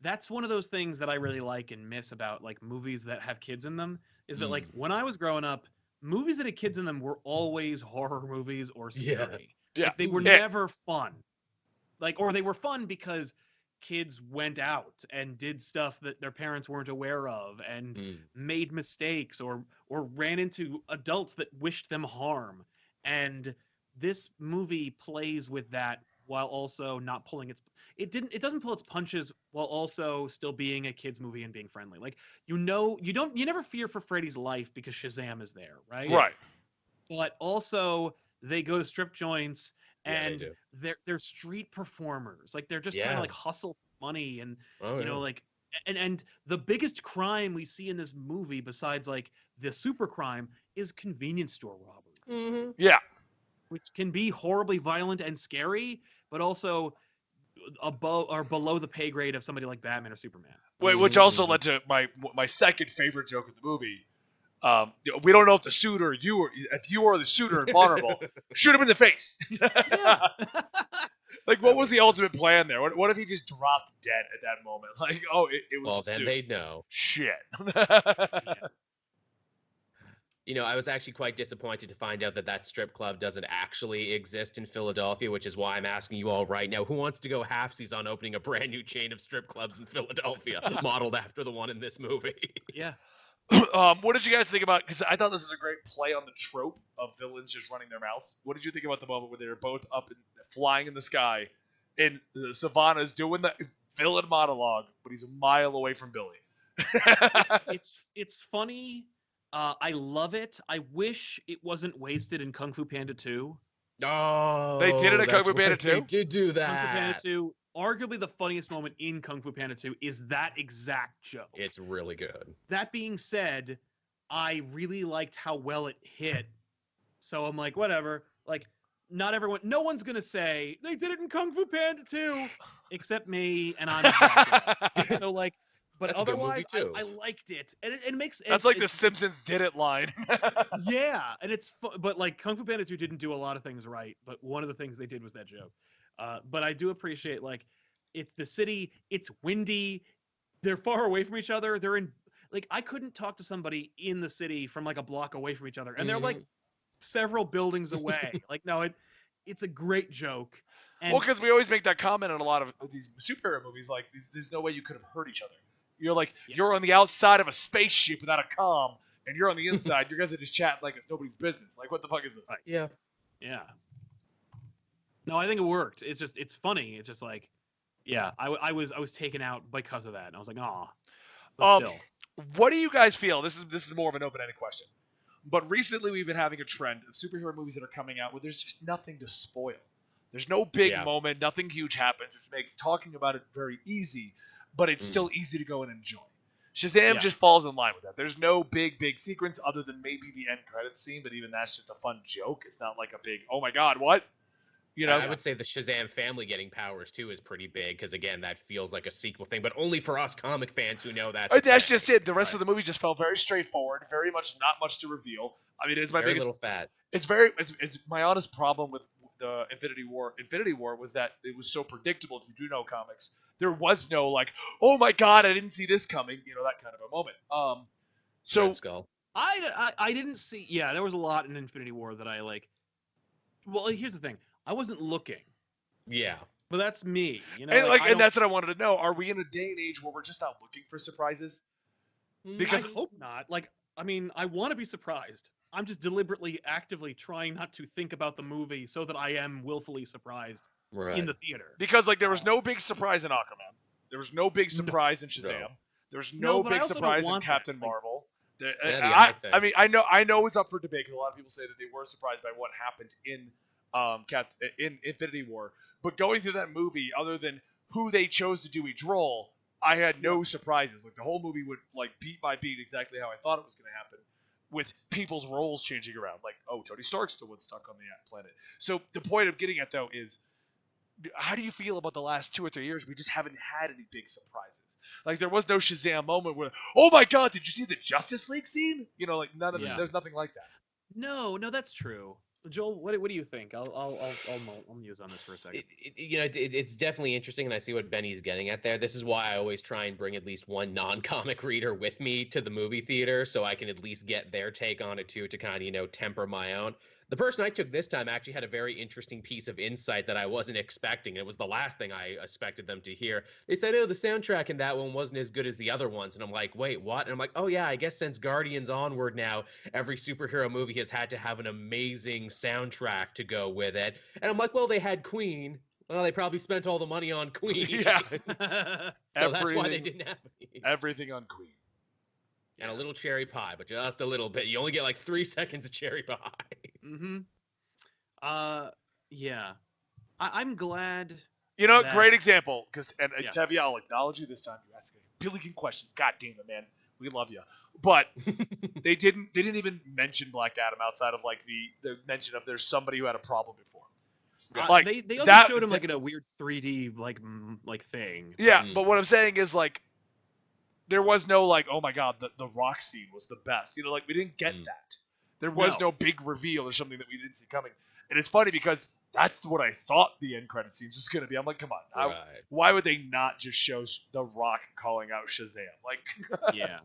A: that's one of those things that I really like and miss about like movies that have kids in them is that like when I was growing up, movies that had kids in them were always horror movies or scary.
B: Yeah.
A: Like, they were never fun. Like, or they were fun because kids went out and did stuff that their parents weren't aware of and made mistakes or ran into adults that wished them harm. And this movie plays with that while also not pulling it doesn't pull its punches while also still being a kids movie and being friendly. Like, you never fear for Freddy's life because Shazam is there, right?
B: Right.
A: But also they go to strip joints and
C: they
A: they're street performers. Like, they're just trying to like hustle money and like and the biggest crime we see in this movie besides like the super crime is convenience store robberies.
C: Mm-hmm.
B: Yeah.
A: Which can be horribly violent and scary, but also above or below the pay grade of somebody like Batman or Superman.
B: Which also led to my second favorite joke of the movie. We don't know if the shooter, if you are the shooter and vulnerable, shoot him in the face. Like, what was the ultimate plan there? What if he just dropped dead at that moment? Like, it was.
C: Well,
B: the
C: then
B: suit.
C: they'd know.
B: Shit.
C: I was actually quite disappointed to find out that strip club doesn't actually exist in Philadelphia, which is why I'm asking you all right now, who wants to go halfsies on opening a brand new chain of strip clubs in Philadelphia, modeled after the one in this movie?
A: Yeah.
B: What did you guys think about? Because I thought this was a great play on the trope of villains just running their mouths. What did you think about the moment where they were both up and flying in the sky, and Savannah's doing the villain monologue, but he's a mile away from Billy?
A: It's funny. I love it. I wish it wasn't wasted in Kung Fu Panda 2.
C: Oh,
B: they did it in Kung Fu Panda 2?
C: They did do that.
A: Kung Fu Panda 2, arguably the funniest moment in Kung Fu Panda 2 is that exact joke.
C: It's really good.
A: That being said, I really liked how well it hit. So I'm like, whatever. Like, no one's going to say, they did it in Kung Fu Panda 2, except me, and I'm a So, like, but
C: That's
A: otherwise, I liked it. And it makes...
B: That's like the Simpsons did it line.
A: Yeah, and it's... But, like, Kung Fu Panda 2 didn't do a lot of things right, but one of the things they did was that joke. But I do appreciate, like, it's the city, it's windy, they're far away from each other, they're in... Like, I couldn't talk to somebody in the city from, like, a block away from each other, and they're, like, several buildings away. Like, no, it's a great joke. And,
B: well, because we always make that comment in a lot of these superhero movies, like, there's no way you could have hurt each other. You're like, you're on the outside of a spaceship without a comm, and you're on the inside. You guys are just chatting like it's nobody's business. Like, what the fuck is this?
C: Yeah.
A: Yeah. No, I think it worked. It's funny. It's just like, yeah, I was taken out because of that, and I was like, aw. But still.
B: What do you guys feel? This is more of an open-ended question. But recently we've been having a trend of superhero movies that are coming out where there's just nothing to spoil. There's no big moment, nothing huge happens, which makes talking about it very easy, but it's still easy to go and enjoy. Shazam just falls in line with that. There's no big sequence other than maybe the end credits scene, but even that's just a fun joke. It's not like a big, oh my god, what? You know,
C: I would say the Shazam family getting powers too is pretty big because again, that feels like a sequel thing, but only for us comic fans who know that.
B: That's just it. The rest of the movie just felt very straightforward, very much not much to reveal. I mean, it's my
C: very
B: biggest.
C: Little fat.
B: It's my honest problem with the Infinity War. Infinity War was that it was so predictable. If you do know comics, there was no like, oh my god, I didn't see this coming. You know, that kind of a moment. So
C: Red Skull.
A: I didn't see. Yeah, there was a lot in Infinity War that I like. Well, here's the thing. I wasn't looking.
C: Yeah.
A: But that's me, you know.
B: And that's what I wanted to know. Are we in a day and age where we're just not looking for surprises?
A: Because I hope not. Like, I mean, I want to be surprised. I'm just deliberately, actively trying not to think about the movie so that I am willfully surprised in the theater.
B: Because like there was no big surprise in Aquaman. There was no big surprise in Shazam.
C: No.
B: There was no big surprise in Captain
A: that.
B: Marvel.
C: I
B: mean, I know it's up for debate because a lot of people say that they were surprised by what happened in Infinity War. But going through that movie, other than who they chose to do each role, I had no surprises. Like the whole movie would like beat by beat exactly how I thought it was going to happen, with people's roles changing around. Like, oh, Tony Stark's the one stuck on the planet. So the point of getting at though is, how do you feel about the last 2 or 3 years? We just haven't had any big surprises. Like there was no Shazam moment where, oh my god, did you see the Justice League scene? You know, like none of there's nothing like that.
A: No, that's true. Joel, what do you think? I'll muse on this for a second.
C: It's definitely interesting, and I see what Benny's getting at there. This is why I always try and bring at least one non-comic reader with me to the movie theater, so I can at least get their take on it too, to kind of temper my own. The person I took this time actually had a very interesting piece of insight that I wasn't expecting. It was the last thing I expected them to hear. They said, oh, the soundtrack in that one wasn't as good as the other ones. And I'm like, wait, what? And I'm like, oh, yeah, I guess since Guardians onward now, every superhero movie has had to have an amazing soundtrack to go with it. And I'm like, well, they had Queen. Well, they probably spent all the money on Queen.
B: Yeah.
C: So that's why they didn't have any.
B: Everything on Queen.
C: And a little cherry pie, but just a little bit. You only get like 3 seconds of cherry pie.
A: Mm-hmm. Yeah. I'm glad.
B: You know,
A: that...
B: great example. And Tevye, I'll acknowledge you this time. You asked a billion questions. God damn it, man. We love you. But they didn't even mention Black Adam outside of like the mention of there's somebody who had a problem before.
A: Like they also showed him like in a weird 3D like thing.
B: Yeah, but what I'm saying is like there was no like, oh my god, the rock scene was the best. You know, like we didn't get that. There was no big reveal or something that we didn't see coming. And it's funny because that's what I thought the end credit scenes was going to be. I'm like, come on, why would they not just show The Rock calling out Shazam? Like,
A: yeah,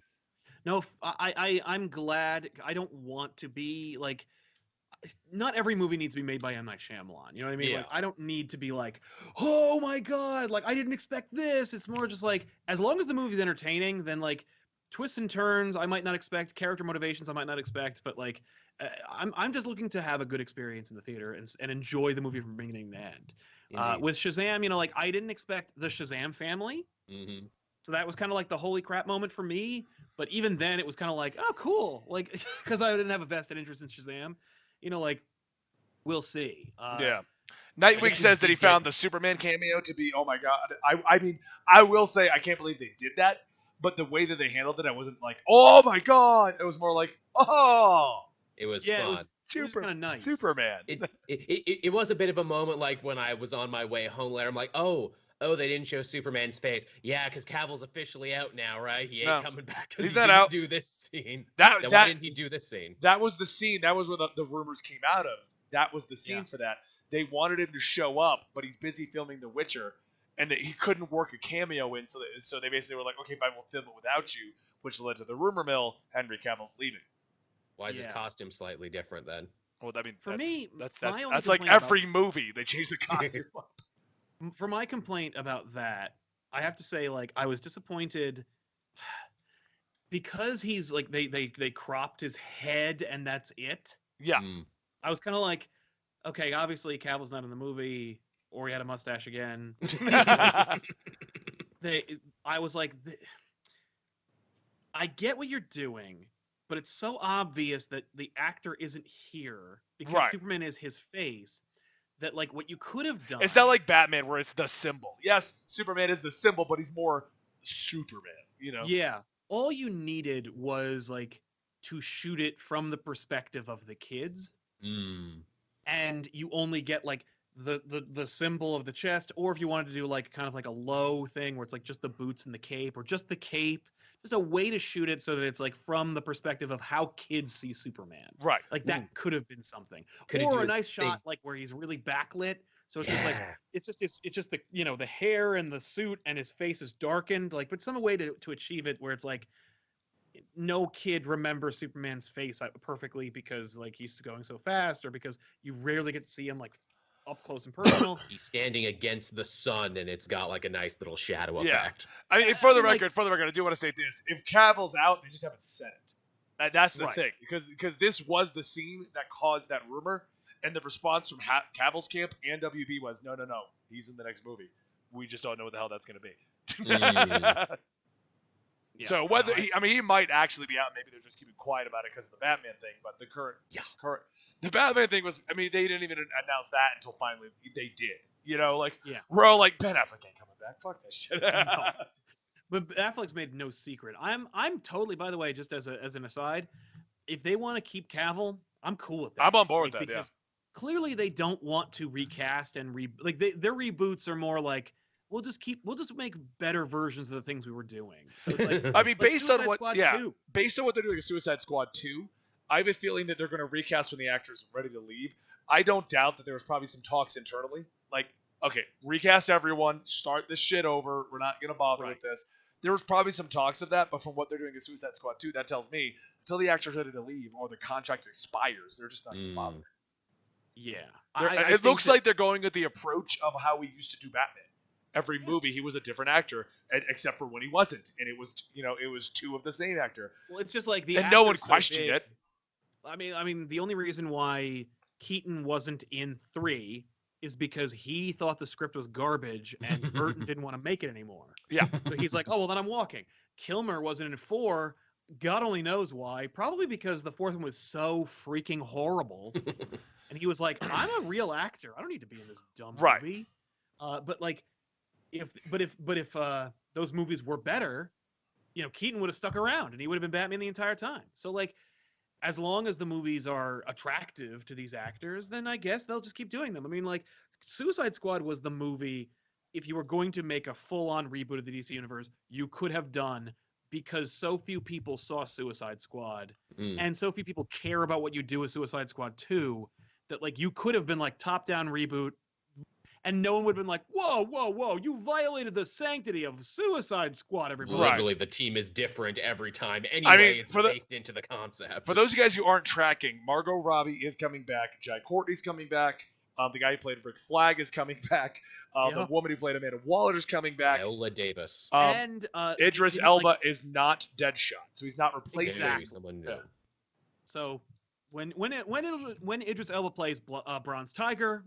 A: no, I'm glad. I don't want to be like. Not every movie needs to be made by M. Night Shyamalan. You know what I mean?
C: Yeah.
A: Like, I don't need to be like, oh my god, like I didn't expect this. It's more just like, as long as the movie's entertaining, then like twists and turns I might not expect, character motivations I might not expect, but like I'm just looking to have a good experience in the theater and enjoy the movie from beginning to end. With Shazam, you know, like I didn't expect the Shazam family.
C: Mm-hmm.
A: So that was kind of like the holy crap moment for me. But even then, it was kind of like, oh, cool. Like, because I didn't have a vested interest in Shazam. You know, like, we'll see.
B: Yeah. Nightwing says that he found the Superman cameo to be, oh my god. I mean, I will say I can't believe they did that. But the way that they handled it, I wasn't like, oh my god. It was more like, oh.
C: It was fun.
A: It was kind of nice.
B: Superman.
C: It was a bit of a moment like when I was on my way home later. I'm like, oh, they didn't show Superman's face. Yeah, because Cavill's officially out now, right? He ain't coming back because he didn't do this scene. Why didn't he do this scene?
B: That was the scene. That was where the rumors came out of. That was the scene for that. They wanted him to show up, but he's busy filming The Witcher, and he couldn't work a cameo in, so they basically were like, okay, fine, we'll film it without you, which led to the rumor mill, Henry Cavill's leaving.
C: Why is his costume slightly different then?
B: Well, I mean,
A: for me,
B: that's like every movie. They change the costume up.
A: For my complaint about that, I have to say, like, I was disappointed because he's like they cropped his head and that's it.
B: Yeah.
A: I was kind of like, okay, obviously Cavill's not in the movie, or he had a mustache again. I was like, I get what you're doing, but it's so obvious that the actor isn't here because Superman is his face. That like what you could have done.
B: It's not like Batman where it's the symbol. Yes, Superman is the symbol, but he's more Superman, you know?
A: Yeah. All you needed was like to shoot it from the perspective of the kids. And you only get like the symbol of the chest, or if you wanted to do like kind of like a low thing where it's like just the boots and the cape, or just the cape. Just a way to shoot it so that it's like from the perspective of how kids see Superman.
B: Right.
A: Like that could have been something. Or a nice shot like where he's really backlit. So it's just like it's just the the hair and the suit and his face is darkened. Like, but some way to achieve it where it's like no kid remembers Superman's face perfectly because like he's going so fast, or because you rarely get to see him like up close and personal.
C: He's standing against the sun, and it's got like a nice little shadow effect.
B: I mean, for the record, I do want to state this: if Cavill's out, they just haven't said it. That's the thing, because this was the scene that caused that rumor, and the response from Cavill's camp and WB was, no, he's in the next movie. We just don't know what the hell that's going to be. So whether he might actually be out, maybe they're just keeping quiet about it because of the Batman thing. But the current the Batman thing was, I mean, they didn't even announce that until finally they did. You know, like we're all like, Ben Affleck ain't coming back. Fuck that shit.
A: But Affleck's made no secret. I'm totally, by the way, just as an aside, if they want to keep Cavill, I'm cool with that.
B: I'm on board with that.
A: Because clearly they don't want to recast and their reboots are more like, we'll just make better versions of the things we were doing. So it's like,
B: I mean, based on what they're doing in Suicide Squad 2, I have a feeling that they're going to recast when the actor's ready to leave. I don't doubt that there was probably some talks internally, like, okay, recast everyone, start this shit over. We're not going to bother with this. There was probably some talks of that, but from what they're doing in Suicide Squad 2, that tells me until the actor's ready to leave or the contract expires, they're just not going to bother.
A: Yeah,
B: it looks like they're going with the approach of how we used to do Batman. Every movie, he was a different actor, except for when he wasn't, and it was two of the same actor.
A: Well, it's just like
B: and no one questioned it.
A: I mean, the only reason why Keaton wasn't in 3 is because he thought the script was garbage and Burton didn't want to make it anymore.
B: Yeah.
A: So he's like, oh, well, then I'm walking. Kilmer wasn't in 4. God only knows why. Probably because the 4th one was so freaking horrible. And he was like, I'm a real actor. I don't need to be in this dumb movie. But like, if those movies were better, Keaton would have stuck around and he would have been Batman the entire time. So like, as long as the movies are attractive to these actors, then I guess they'll just keep doing them. I mean, like, Suicide Squad was the movie, if you were going to make a full-on reboot of the DC Universe, you could have done, because so few people saw Suicide Squad, and so few people care about what you do with Suicide Squad 2, that, like, you could have been, like, top-down reboot, and no one would have been like, whoa, you violated the sanctity of Suicide Squad, everybody.
C: Literally, the team is different every time. Anyway, it's baked into the concept.
B: For those of you guys who aren't tracking, Margot Robbie is coming back. Jai Courtney's coming back. The guy who played Rick Flag is coming back. The woman who played Amanda Waller is coming back.
C: Viola Davis.
B: And Idris Elba is not Deadshot, so he's not replacing
C: someone new.
A: Yeah. So when Idris Elba plays Bronze Tiger,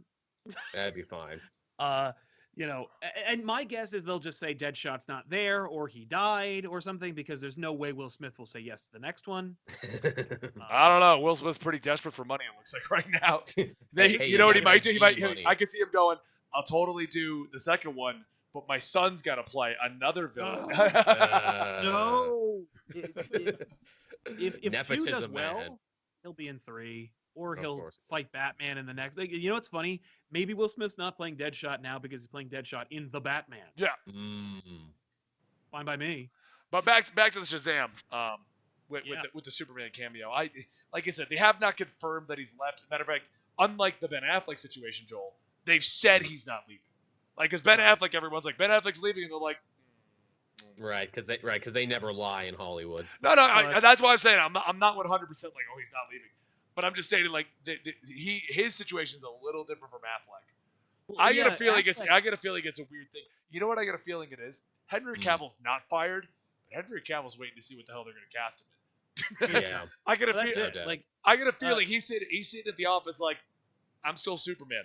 C: that'd be fine.
A: And my guess is they'll just say Deadshot's not there, or he died, or something, because there's no way Will Smith will say yes to the next one.
B: I don't know. Will Smith's pretty desperate for money, it looks like, right now. You know what he might do? I could see him going, I'll totally do the second one, but my son's got to play another villain.
A: No. If Q does well, he'll be in 3. Or he'll fight Batman in the next. Like, what's funny? Maybe Will Smith's not playing Deadshot now because he's playing Deadshot in The Batman.
B: Yeah.
A: Fine by me.
B: But back to the Shazam with the Superman cameo. Like I said, they have not confirmed that he's left. Matter of fact, unlike the Ben Affleck situation, Joel, they've said he's not leaving. Like, because Ben Affleck, everyone's like, Ben Affleck's leaving, and they're like,
C: Right, because they never lie in Hollywood.
B: No, that's why I'm saying I'm not 100% like, oh, he's not leaving. But I'm just stating, like, his situation's a little different from Affleck. Well, I get a feeling it's a weird thing. You know what I get a feeling it is? Henry Cavill's not fired, but Henry Cavill's waiting to see what the hell they're going to cast him in.
C: Yeah.
B: I get a feeling he's sitting at the office like, I'm still Superman,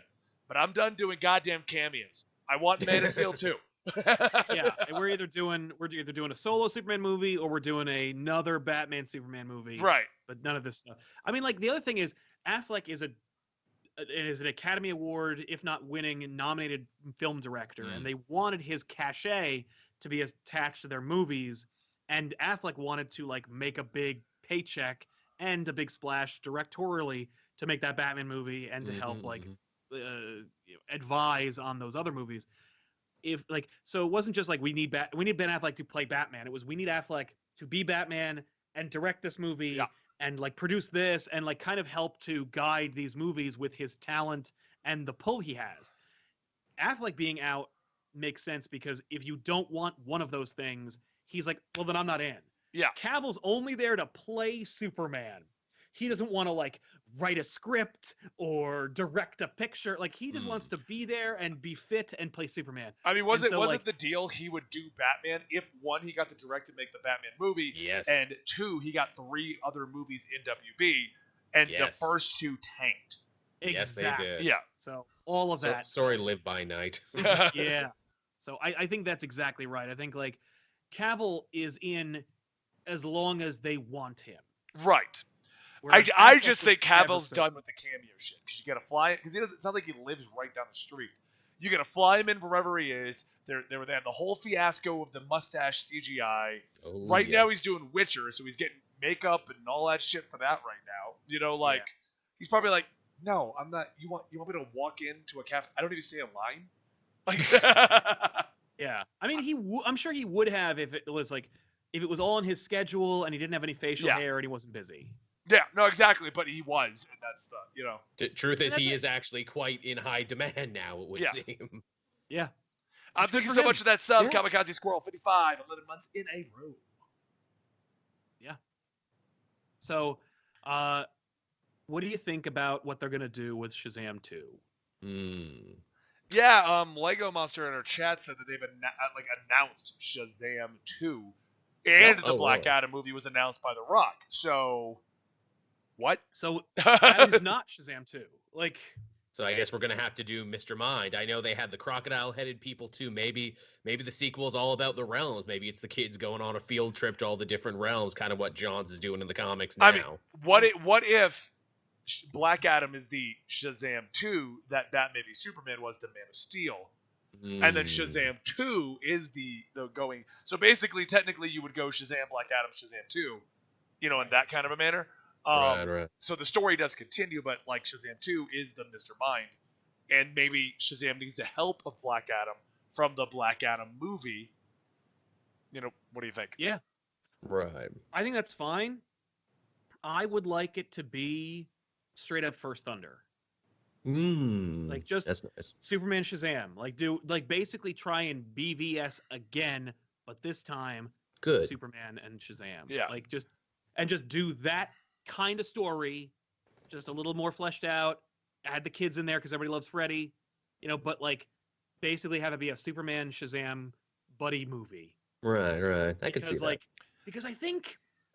B: but I'm done doing goddamn cameos. I want Man of Steel 2.
A: Yeah, and we're either doing a solo Superman movie or we're doing another Batman Superman movie.
B: Right.
A: But none of this stuff. I mean, like, the other thing is Affleck is an Academy Award, if not winning, nominated film director, and they wanted his cachet to be attached to their movies, and Affleck wanted to, like, make a big paycheck and a big splash directorially to make that Batman movie and to help advise on those other movies. So it wasn't just like we need Ben Affleck to play Batman. It was, we need Affleck to be Batman and direct this movie and, like, produce this and, like, kind of help to guide these movies with his talent and the pull he has. Affleck being out makes sense because if you don't want one of those things, he's like, well, then I'm not in.
B: Yeah.
A: Cavill's only there to play Superman. He doesn't want to, like, write a script or direct a picture. Like, he just wants to be there and be fit and play Superman.
B: I mean, wasn't the deal he would do Batman if, 1, he got to direct and make the Batman movie, and 2, he got 3 other movies in WB, and the first 2 tanked.
A: Exactly.
C: Yes, they did.
B: Yeah.
A: So all of that.
C: Sorry, Live by Night.
A: Yeah. So I think that's exactly right. I think, like, Cavill is in as long as they want him.
B: Right. I just think Cavill's done with the cameo shit, because you got to fly it, because it's not like he lives right down the street. You got to fly him in wherever he is. They had the whole fiasco of the mustache CGI. Now he's doing Witcher, so he's getting makeup and all that shit for that right now. He's probably like, no, I'm not. You want me to walk into a cafe? I don't even say a line. Like,
A: yeah. I mean, I'm sure he would have if it was all in his schedule and he didn't have any facial hair and he wasn't busy.
B: Yeah, no, exactly, but he was, and that's
C: The truth is, he is actually quite in high demand now, it would seem.
A: Yeah.
B: Thank you so much for that sub, Kamikaze Squirrel 55, 11 months in a row.
A: Yeah. So, what do you think about what they're going to do with Shazam 2?
B: Yeah, Lego Monster in our chat said that they've announced Shazam 2, and the Black Adam movie was announced by The Rock, so... What?
A: So that is not Shazam 2. Like,
C: So I guess we're gonna have to do Mr. Mind. I know they had the crocodile-headed people too. Maybe the sequel is all about the realms. Maybe it's the kids going on a field trip to all the different realms, kind of what Johns is doing in the comics now.
B: I mean, what if Black Adam is the Shazam 2 that Batman v Superman was to Man of Steel, and then Shazam 2 is the going. So basically, technically, you would go Shazam, Black Adam, Shazam 2, in that kind of a manner.
C: Right.
B: So the story does continue, but like Shazam 2 is the Mr. Mind, and maybe Shazam needs the help of Black Adam from the Black Adam movie. What do you think?
A: Yeah.
C: Right.
A: I think that's fine. I would like it to be straight up First Thunder. Like just
C: that's nice.
A: Superman Shazam. Like basically try and BVS again, but this time
C: Good.
A: Superman and Shazam.
B: Yeah.
A: Like just do that kind of story, just a little more fleshed out. Add the kids in there because everybody loves Freddy, but like basically have it be a Superman Shazam buddy movie.
C: Right. I could see that.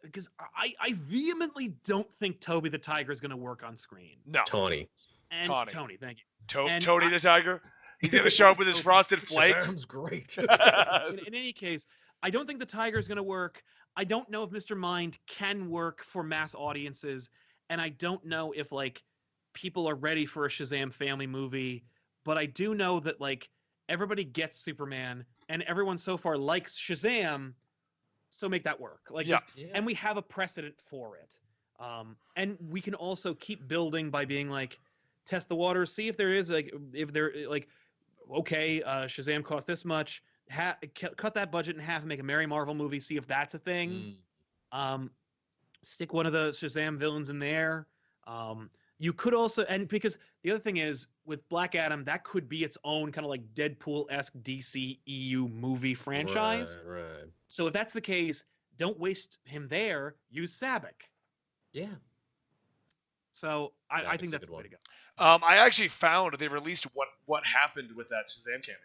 A: Because I vehemently don't think Toby the Tiger is going to work on screen.
B: No.
A: Tony, thank you.
B: Tony the Tiger. He's going to show up with his frosted flakes.
C: Sounds great.
A: In any case, I don't think the Tiger is going to work. I don't know if Mr. Mind can work for mass audiences, and I don't know if like people are ready for a Shazam family movie. But I do know that like everybody gets Superman, and everyone so far likes Shazam. So make that work. And we have a precedent for it. And we can also keep building by being like, test the waters, see if there is okay, Shazam cost this much. Cut that budget in half and make a Mary Marvel movie. See if that's a thing. Stick one of the Shazam villains in there. You could also, and because the other thing is with Black Adam, that could be its own kind of like Deadpool-esque DC EU movie franchise.
C: Right.
A: So if that's the case, don't waste him there. Use Sabek.
C: Yeah.
A: So I think that's the way to go.
B: I actually found they released what happened with that Shazam cameo.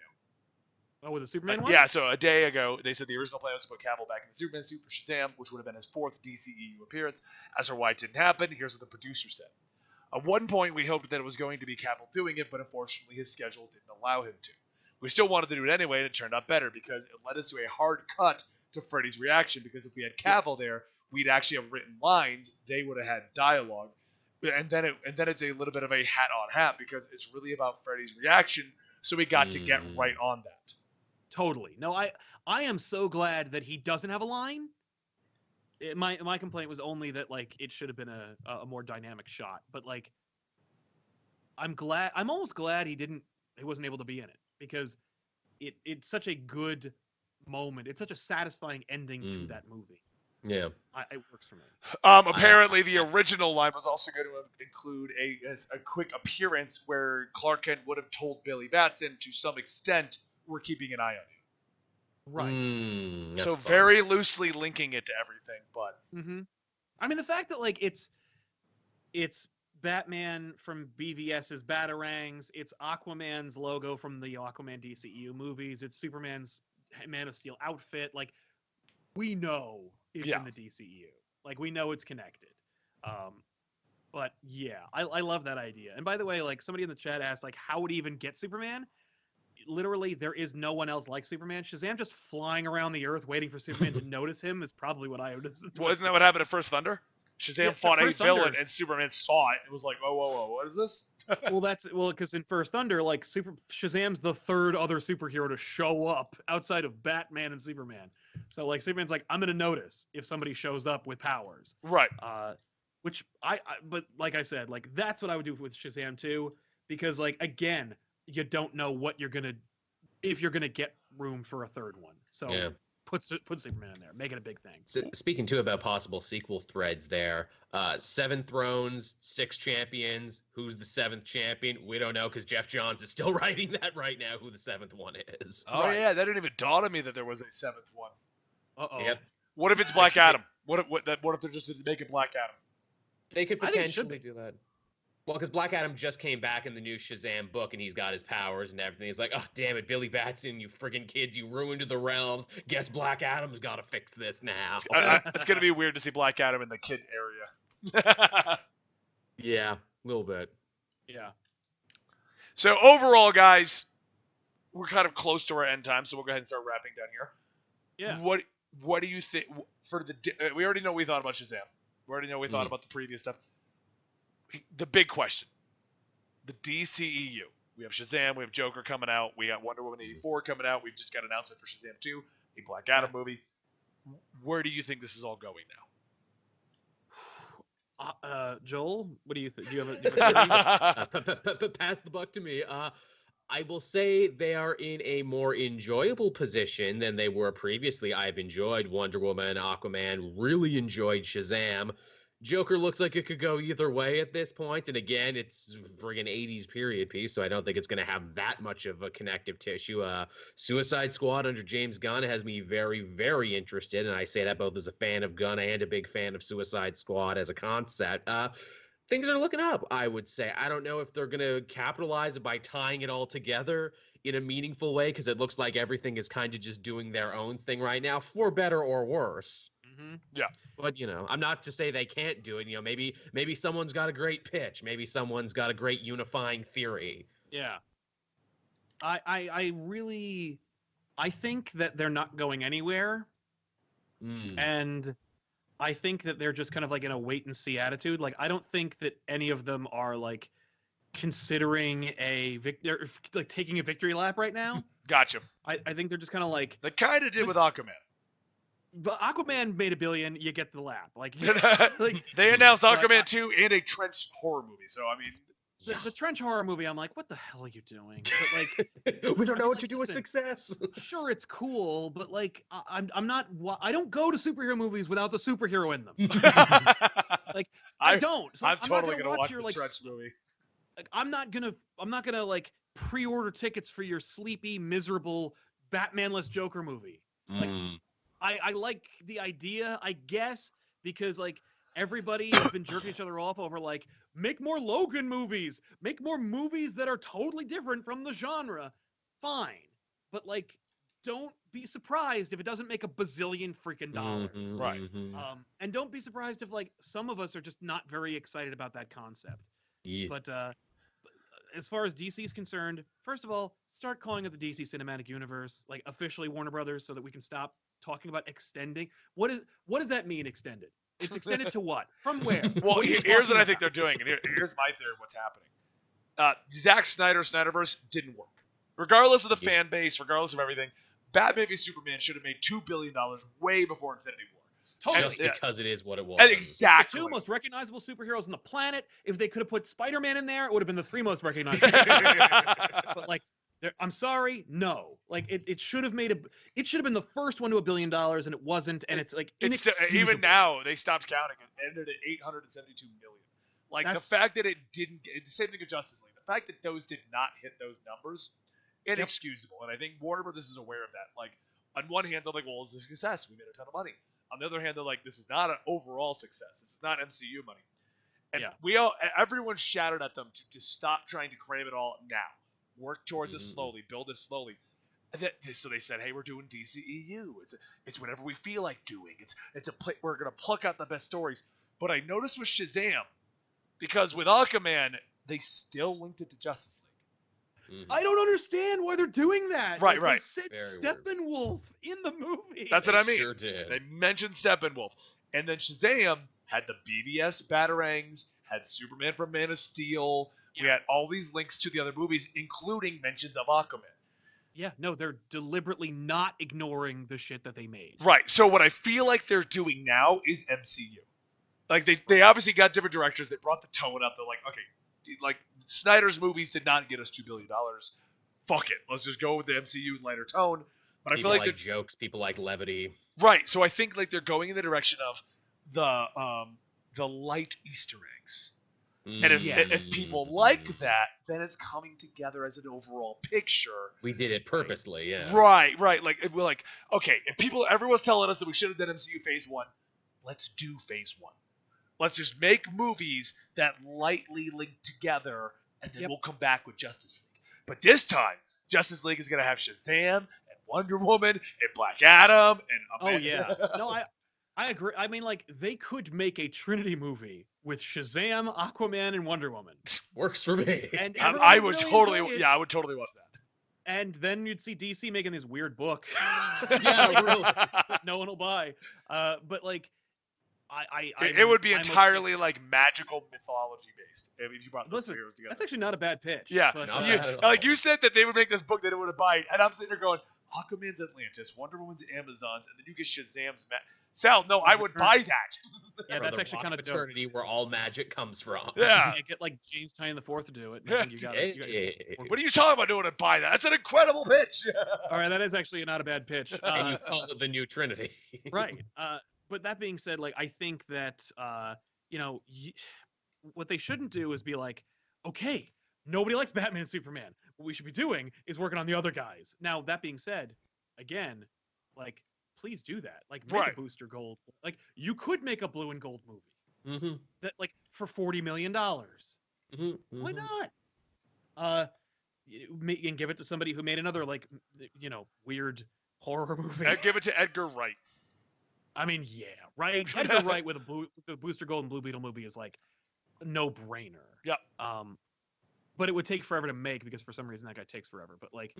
A: Oh, with the Superman one?
B: Yeah, so a day ago, they said the original plan was to put Cavill back in the Superman suit for Shazam, which would have been his 4th DCEU appearance. As for why it didn't happen, here's what the producer said. At one point, we hoped that it was going to be Cavill doing it, but unfortunately his schedule didn't allow him to. We still wanted to do it anyway, and it turned out better because it led us to a hard cut to Freddy's reaction, because if we had Cavill there, we'd actually have written lines, they would have had dialogue, and then it's a little bit of a hat on hat because it's really about Freddy's reaction, so we got to get right on that.
A: Totally. No, I am so glad that he doesn't have a line. My complaint was only that like it should have been a more dynamic shot, but like I'm almost glad he wasn't able to be in it, because it's such a good moment. It's such a satisfying ending to that movie.
C: Yeah.
A: It works for me.
B: Apparently the original line was also going to include a quick appearance where Clark Kent would have told Billy Batson, to some extent, we're keeping an eye on you.
A: Right.
B: So very loosely linking it to everything, but
A: I mean, the fact that like it's Batman from BVS's Batarangs, it's Aquaman's logo from the Aquaman DCEU movies, it's Superman's Man of Steel outfit, like we know it's in the DCEU. Like we know it's connected. But yeah, I love that idea. And by the way, like somebody in the chat asked like how would he even get Superman? Literally, there is no one else like Superman. Shazam just flying around the earth waiting for Superman to notice him is probably what I would have.
B: Well, isn't that what happened at First Thunder? Shazam fought a villain, and Superman saw it and was like, whoa, what is this?
A: Because in First Thunder, like Shazam's the third other superhero to show up outside of Batman and Superman. So like Superman's like, I'm gonna notice if somebody shows up with powers.
B: Right.
A: Which but like I said, like that's what I would do with Shazam too, because like again, you don't know if you're gonna get room for a third one. So put Superman in there, make it a big thing.
C: So, speaking too about possible sequel threads there, 7 thrones, 6 champions. Who's the 7th champion? We don't know, because Jeff Johns is still writing that right now, who the 7th one is.
B: Oh yeah, that didn't even dawn on me that there was a 7th one.
C: Yep.
B: What if it's Black Adam? What if they're just making Black Adam?
C: They could potentially do that. Well, because Black Adam just came back in the new Shazam book, and he's got his powers and everything. He's like, oh, damn it, Billy Batson, you friggin' kids, you ruined the realms. Guess Black Adam's got to fix this now.
B: It's going to be weird to see Black Adam in the kid area.
C: Yeah, a little bit.
A: Yeah.
B: So overall, guys, we're kind of close to our end time, so we'll go ahead and start wrapping down here.
A: Yeah.
B: What do you think for we already know what we thought about Shazam. We already know what we thought about the previous stuff. The big question. The DCEU. We have Shazam, we have Joker coming out, we got Wonder Woman 84 coming out, we've just got an announcement for Shazam 2, a Black Adam movie. Where do you think this is all going
A: now? Joel, what do you think? Do you have a theory?
C: Pass the buck to me. I will say they are in a more enjoyable position than they were previously. I've enjoyed Wonder Woman, Aquaman, really enjoyed Shazam. Joker looks like it could go either way at this point, and again, it's friggin' 80s period piece, so I don't think it's going to have that much of a connective tissue. Suicide Squad under James Gunn has me very, very interested, and I say that both as a fan of Gunn and a big fan of Suicide Squad as a concept. Things are looking up, I would say. I don't know if they're going to capitalize by tying it all together in a meaningful way, because it looks like everything is kind of just doing their own thing right now, for better or worse.
B: Mm-hmm. Yeah.
C: But, I'm not to say they can't do it. Maybe someone's got a great pitch. Maybe someone's got a great unifying theory.
A: Yeah. I think that they're not going anywhere. And I think that they're just kind of like in a wait and see attitude. Like, I don't think that any of them are like considering like taking a victory lap right now.
B: Gotcha.
A: I think they're just kind of like,
B: they kind of did with Aquaman.
A: But Aquaman made $1 billion. You get the lap. Like
B: they announced Aquaman 2 and a trench horror movie. So I mean,
A: the trench horror movie. I'm like, what the hell are you doing? But like,
C: we don't know what to do with success.
A: Sure, it's cool, but like, I'm not. I don't go to superhero movies without the superhero in them. Like, I don't. So
B: I'm totally
A: gonna
B: watch
A: your,
B: the
A: like,
B: trench movie.
A: Like, I'm not gonna like pre-order tickets for your sleepy, miserable Batman-less Joker movie. Like. I like the idea, I guess, because like everybody has been jerking each other off over like, make more Logan movies, make more movies that are totally different from the genre. Fine. But like, don't be surprised if it doesn't make $1 bazillion freaking dollars.
B: Right.
A: And don't be surprised if like some of us are just not very excited about that concept. Yeah. But as far as DC is concerned, first of all, start calling it the DC Cinematic Universe, like officially Warner Brothers, so that we can stop talking about extending. What does that mean, extended? It's extended to what? From where?
B: Well, here's what I think they're doing, and here's my theory of what's happening. Zack Snyder's Snyderverse didn't work. Regardless of the fan base, regardless of everything, Batman v Superman should have made $2 billion way before Infinity War.
C: Totally. Just because it is what it was.
B: And exactly.
A: The 2 most recognizable superheroes on the planet. If they could have put Spider-Man in there, it would have been the 3 most recognizable. But like, I'm sorry, no. Like, it should have been the first one to $1 billion, and it wasn't. And it's like inexcusable.
B: Even now they stopped counting and ended at 872 million. Like, the fact that it didn't. It's the same thing with Justice League. The fact that those did not hit those numbers, inexcusable. And I think Warner Brothers is aware of that. Like, on one hand, they're like, well, it's a success. We made a ton of money. On the other hand, they're like, this is not an overall success. This is not MCU money. And everyone shouted at them to stop trying to cram it all now. Work towards it slowly. Build it slowly. So they said, hey, we're doing DCEU. It's whatever we feel like doing. We're going to pluck out the best stories. But I noticed with Shazam, because with Aquaman, they still linked it to Justice League.
A: I don't understand why they're doing that.
B: Right.
A: They said Steppenwolf in the movie.
B: That's what I mean.
C: Sure did.
B: They mentioned Steppenwolf. And then Shazam had the BVS Batarangs, had Superman from Man of Steel. We had all these links to the other movies, including mentions of Aquaman.
A: Yeah, no, they're deliberately not ignoring the shit that they made.
B: Right. So what I feel like they're doing now is MCU. Like, they obviously got different directors. They brought the tone up. They're like, okay, like, Snyder's movies did not get us $2 billion. Fuck it. Let's just go with the MCU and lighter tone. But
C: people
B: I feel like
C: jokes, people like levity.
B: Right. So I think like they're going in the direction of the light Easter eggs. And if people like that, then it's coming together as an overall picture.
C: We did it purposely, yeah.
B: Right. Like, we're like, okay, if everyone's telling us that we should have done MCU Phase 1, let's do Phase 1. Let's just make movies that lightly link together, and then we'll come back with Justice League. But this time, Justice League is going to have Shazam and Wonder Woman and Black Adam and
A: Oh yeah, no, I agree. I mean, like, they could make a Trinity movie with Shazam, Aquaman, and Wonder Woman.
C: Works for me.
A: And
B: I would
A: really
B: totally,
A: enjoy it.
B: yeah, I would totally watch that.
A: And then you'd see DC making this weird book.
C: Yeah, really.
A: that no one will buy. But like,
B: it would be
A: I'm
B: entirely
A: okay.
B: like magical mythology based. I mean, if you brought those
A: Listen,
B: heroes together.
A: That's actually not a bad pitch.
B: Yeah,
A: But,
C: Not
B: you,
C: bad at
B: like
C: all.
B: you said that they would make this book that it would buy, and I'm sitting there going, Aquaman's Atlantis, Wonder Woman's Amazons, and then you get Shazam's. Sal, no, I would buy that.
A: yeah, that's actually kind of dope.
C: Eternity, where all magic comes from.
B: Yeah.
A: Get like James Tynion the Fourth to do it. And I think you got it.
B: What are you talking about doing to buy that? That's an incredible pitch.
A: All right, that is actually not a bad pitch.
C: And you call it the new Trinity.
A: Right. But that being said, like I think that what they shouldn't do is be like, okay, nobody likes Batman and Superman. What we should be doing is working on the other guys. Now that being said, again, like please do that. Like make a Booster Gold. Like you could make a blue and gold movie that like for $40 million. Why not? And give it to somebody who made another like weird horror movie.
B: Give it to Edgar Wright.
A: I mean, yeah, right. Edgar Wright with the Booster Gold and Blue Beetle movie is like a no-brainer.
B: Yep.
A: But it would take forever to make because for some reason that guy takes forever. But like,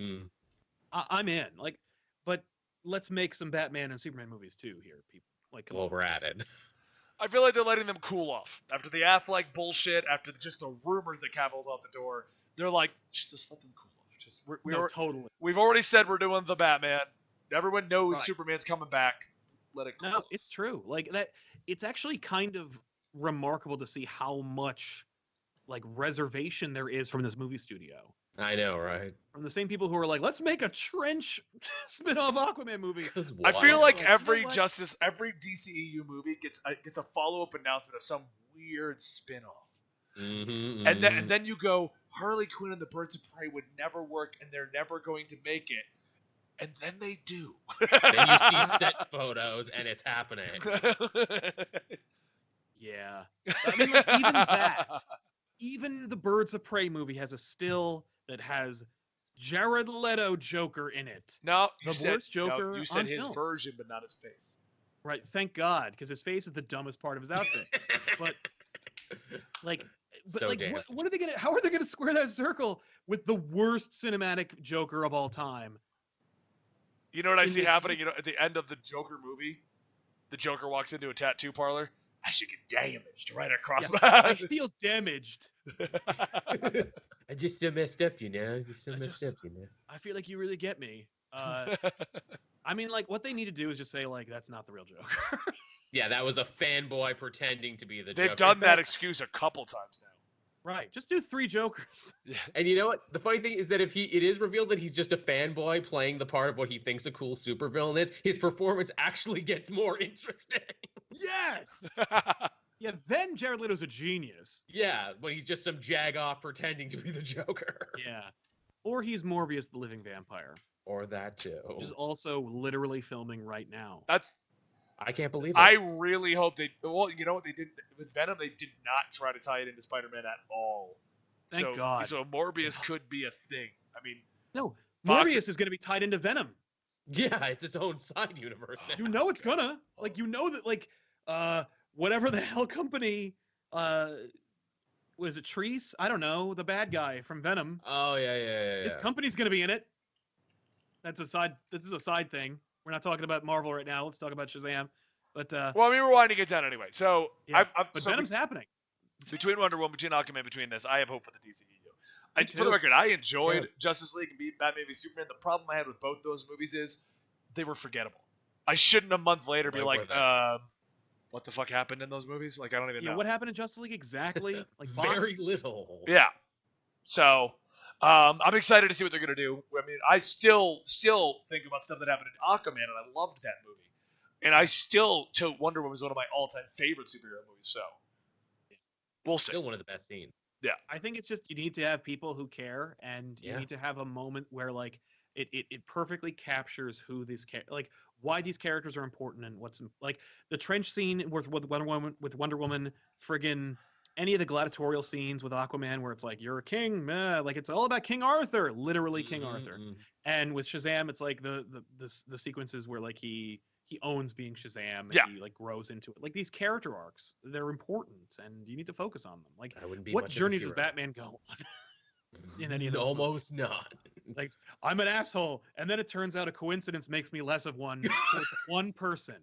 A: I'm in. Like, but let's make some Batman and Superman movies too here, people. Like, come on.
C: We're at it.
B: I feel like they're letting them cool off after the Affleck bullshit, after just the rumors that Cavill's out the door. They're like, just let them cool off.
A: Totally.
B: We've already said we're doing the Batman. Everyone knows Superman's coming back. Let it cool.
A: No, it's true. Like that. It's actually kind of remarkable to see how much like reservation there is from this movie studio.
C: I know, right?
A: From the same people who are like, let's make a Trench spin-off Aquaman movie.
B: I feel like every
A: you know
B: every DCEU movie gets a follow-up announcement of some weird spin-off. And then you go, Harley Quinn and the Birds of Prey would never work, and they're never going to make it. And then they do.
C: Then you see set photos, and it's happening.
A: Yeah. I mean, like, even that. Even the Birds of Prey movie has a still that has Jared Leto Joker in it.
B: No,
A: you said
B: his film. Version, but not his face.
A: Right. Thank God, because his face is the dumbest part of his outfit. But what are they gonna? How are they gonna square that circle with the worst cinematic Joker of all time?
B: You know what I see happening? You know, at the end of the Joker movie, the Joker walks into a tattoo parlor. I should get damaged right across my eyes.
A: I feel damaged.
C: I just so messed up, you know.
A: I feel like you really get me. I mean, like, what they need to do is just say, like, that's not the real Joker.
C: Yeah, that was a fanboy pretending to be the
B: They've
C: Joker.
B: done that excuse a couple times now.
A: Right. Just do 3 Jokers.
B: Yeah.
C: And you know what? The funny thing is that if it is revealed that he's just a fanboy playing the part of what he thinks a cool supervillain is, his performance actually gets more interesting.
A: Yes! Yeah, then Jared Leto's a genius.
C: Yeah, when he's just some jagoff pretending to be the Joker.
A: Yeah. Or he's Morbius the Living Vampire.
C: Or that too.
A: Which is also literally filming right now.
C: I can't believe it.
B: I really hope they. Well, you know what they did with Venom? They did not try to tie it into Spider-Man at all.
A: Thank God.
B: So Morbius could be a thing. I mean,
A: no, Morbius is going to be tied into Venom.
C: Yeah, it's its own side universe now.
A: You know it's gonna. Like, you know that, like, whatever the hell company, was it Treese? I don't know, the bad guy from Venom.
C: Oh yeah.
A: His company's going to be in it. This is a side thing. We're not talking about Marvel right now. Let's talk about Shazam. But
B: well, I mean, we're winding it down anyway. So,
A: yeah. But Venom's happening.
B: Between Wonder Woman, between Aquaman, between this, I have hope for the DCEU. For the record, I enjoyed Justice League and Batman v Superman. The problem I had with both those movies is they were forgettable. I shouldn't a month later be like, what the fuck happened in those movies? Like, I don't even know.
A: What happened in Justice League exactly? Like,
C: very little.
B: Yeah. So, I'm excited to see what they're gonna do. I mean, I still think about stuff that happened in Aquaman, and I loved that movie. And I still, Wonder Woman is one of my all-time favorite superhero movies. So, we'll see.
C: Still one of the best scenes.
B: Yeah.
A: I think it's just you need to have people who care, and you need to have a moment where like it perfectly captures who these like why these characters are important and what's like the trench scene with Wonder Woman, friggin' any of the gladiatorial scenes with Aquaman where it's like you're a king, like it's all about King Arthur, literally King Arthur. And with Shazam, it's like the sequences where like he he owns being Shazam and
B: Yeah.
A: he like grows into it. Like these character arcs, they're important and you need to focus on them. Like
C: I wouldn't be
A: what
C: much of a
A: journey does
C: hero.
A: Batman go on in any of those movies?
C: Almost not.
A: Like I'm an asshole, and then it turns out a coincidence makes me less of one towards one person.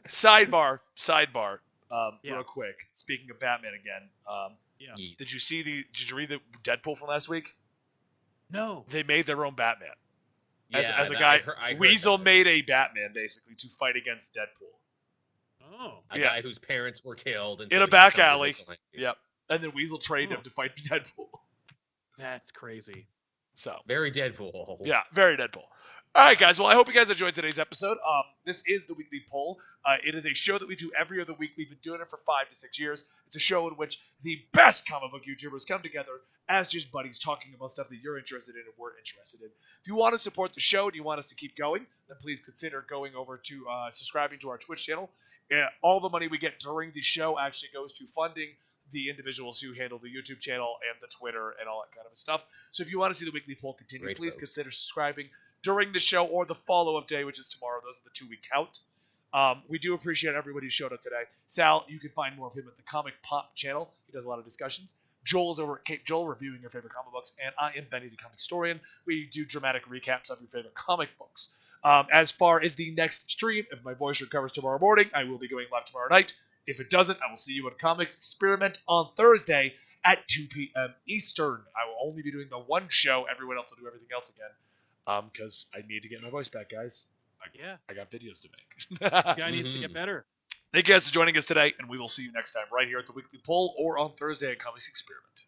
B: Sidebar.
A: Yeah.
B: Real quick. Speaking of Batman again.
A: Yeah.
C: Yeet.
B: Did you read the Deadpool from last week?
A: No.
B: They made their own Batman.
C: Yeah,
B: As a
C: I
B: guy,
C: heard
B: Weasel
C: that.
B: made a Batman basically to fight against Deadpool.
A: Oh.
C: A
B: Yeah.
C: guy whose parents were killed and
B: In
C: so
B: a
C: he
B: back
C: becomes
B: alley.
C: vigilante.
B: Yep. And then Weasel trained
A: Oh.
B: him to fight Deadpool.
A: That's crazy.
B: So
C: Very Deadpool.
B: yeah, very Deadpool. All right, guys. Well, I hope you guys enjoyed today's episode. This is the weekly poll. It is a show that we do every other week. We've been doing it for 5 to 6 years. It's a show in which the best comic book YouTubers come together as just buddies talking about stuff that you're interested in and we're interested in. If you want to support the show and you want us to keep going, then please consider going over to subscribing to our Twitch channel. All the money we get during the show actually goes to funding the individuals who handle the YouTube channel and the Twitter and all that kind of stuff. So if you want to see the weekly poll continue,
C: Great
B: please
C: folks.
B: consider subscribing during the show or the follow-up day, which is tomorrow. Those are the 2 we count. We do appreciate everybody who showed up today. Sal, you can find more of him at the Comic Pop channel. He does a lot of discussions. Joel's over at Cape Joel reviewing your favorite comic books, and I am Benny the Comic Historian. We do dramatic recaps of your favorite comic books. As far as the next stream, if my voice recovers tomorrow morning, I will be going live tomorrow night. If it doesn't, I will see you at Comics Experiment on Thursday at 2 p.m. Eastern. I will only be doing the one show. Everyone else will do everything else again. Because I need to get my voice back, guys.
A: Yeah.
B: I got videos to make.
A: The guy needs to get better.
B: Thank you guys for joining us today, and we will see you next time right here at the Weekly Poll or on Thursday at Comics Experiment.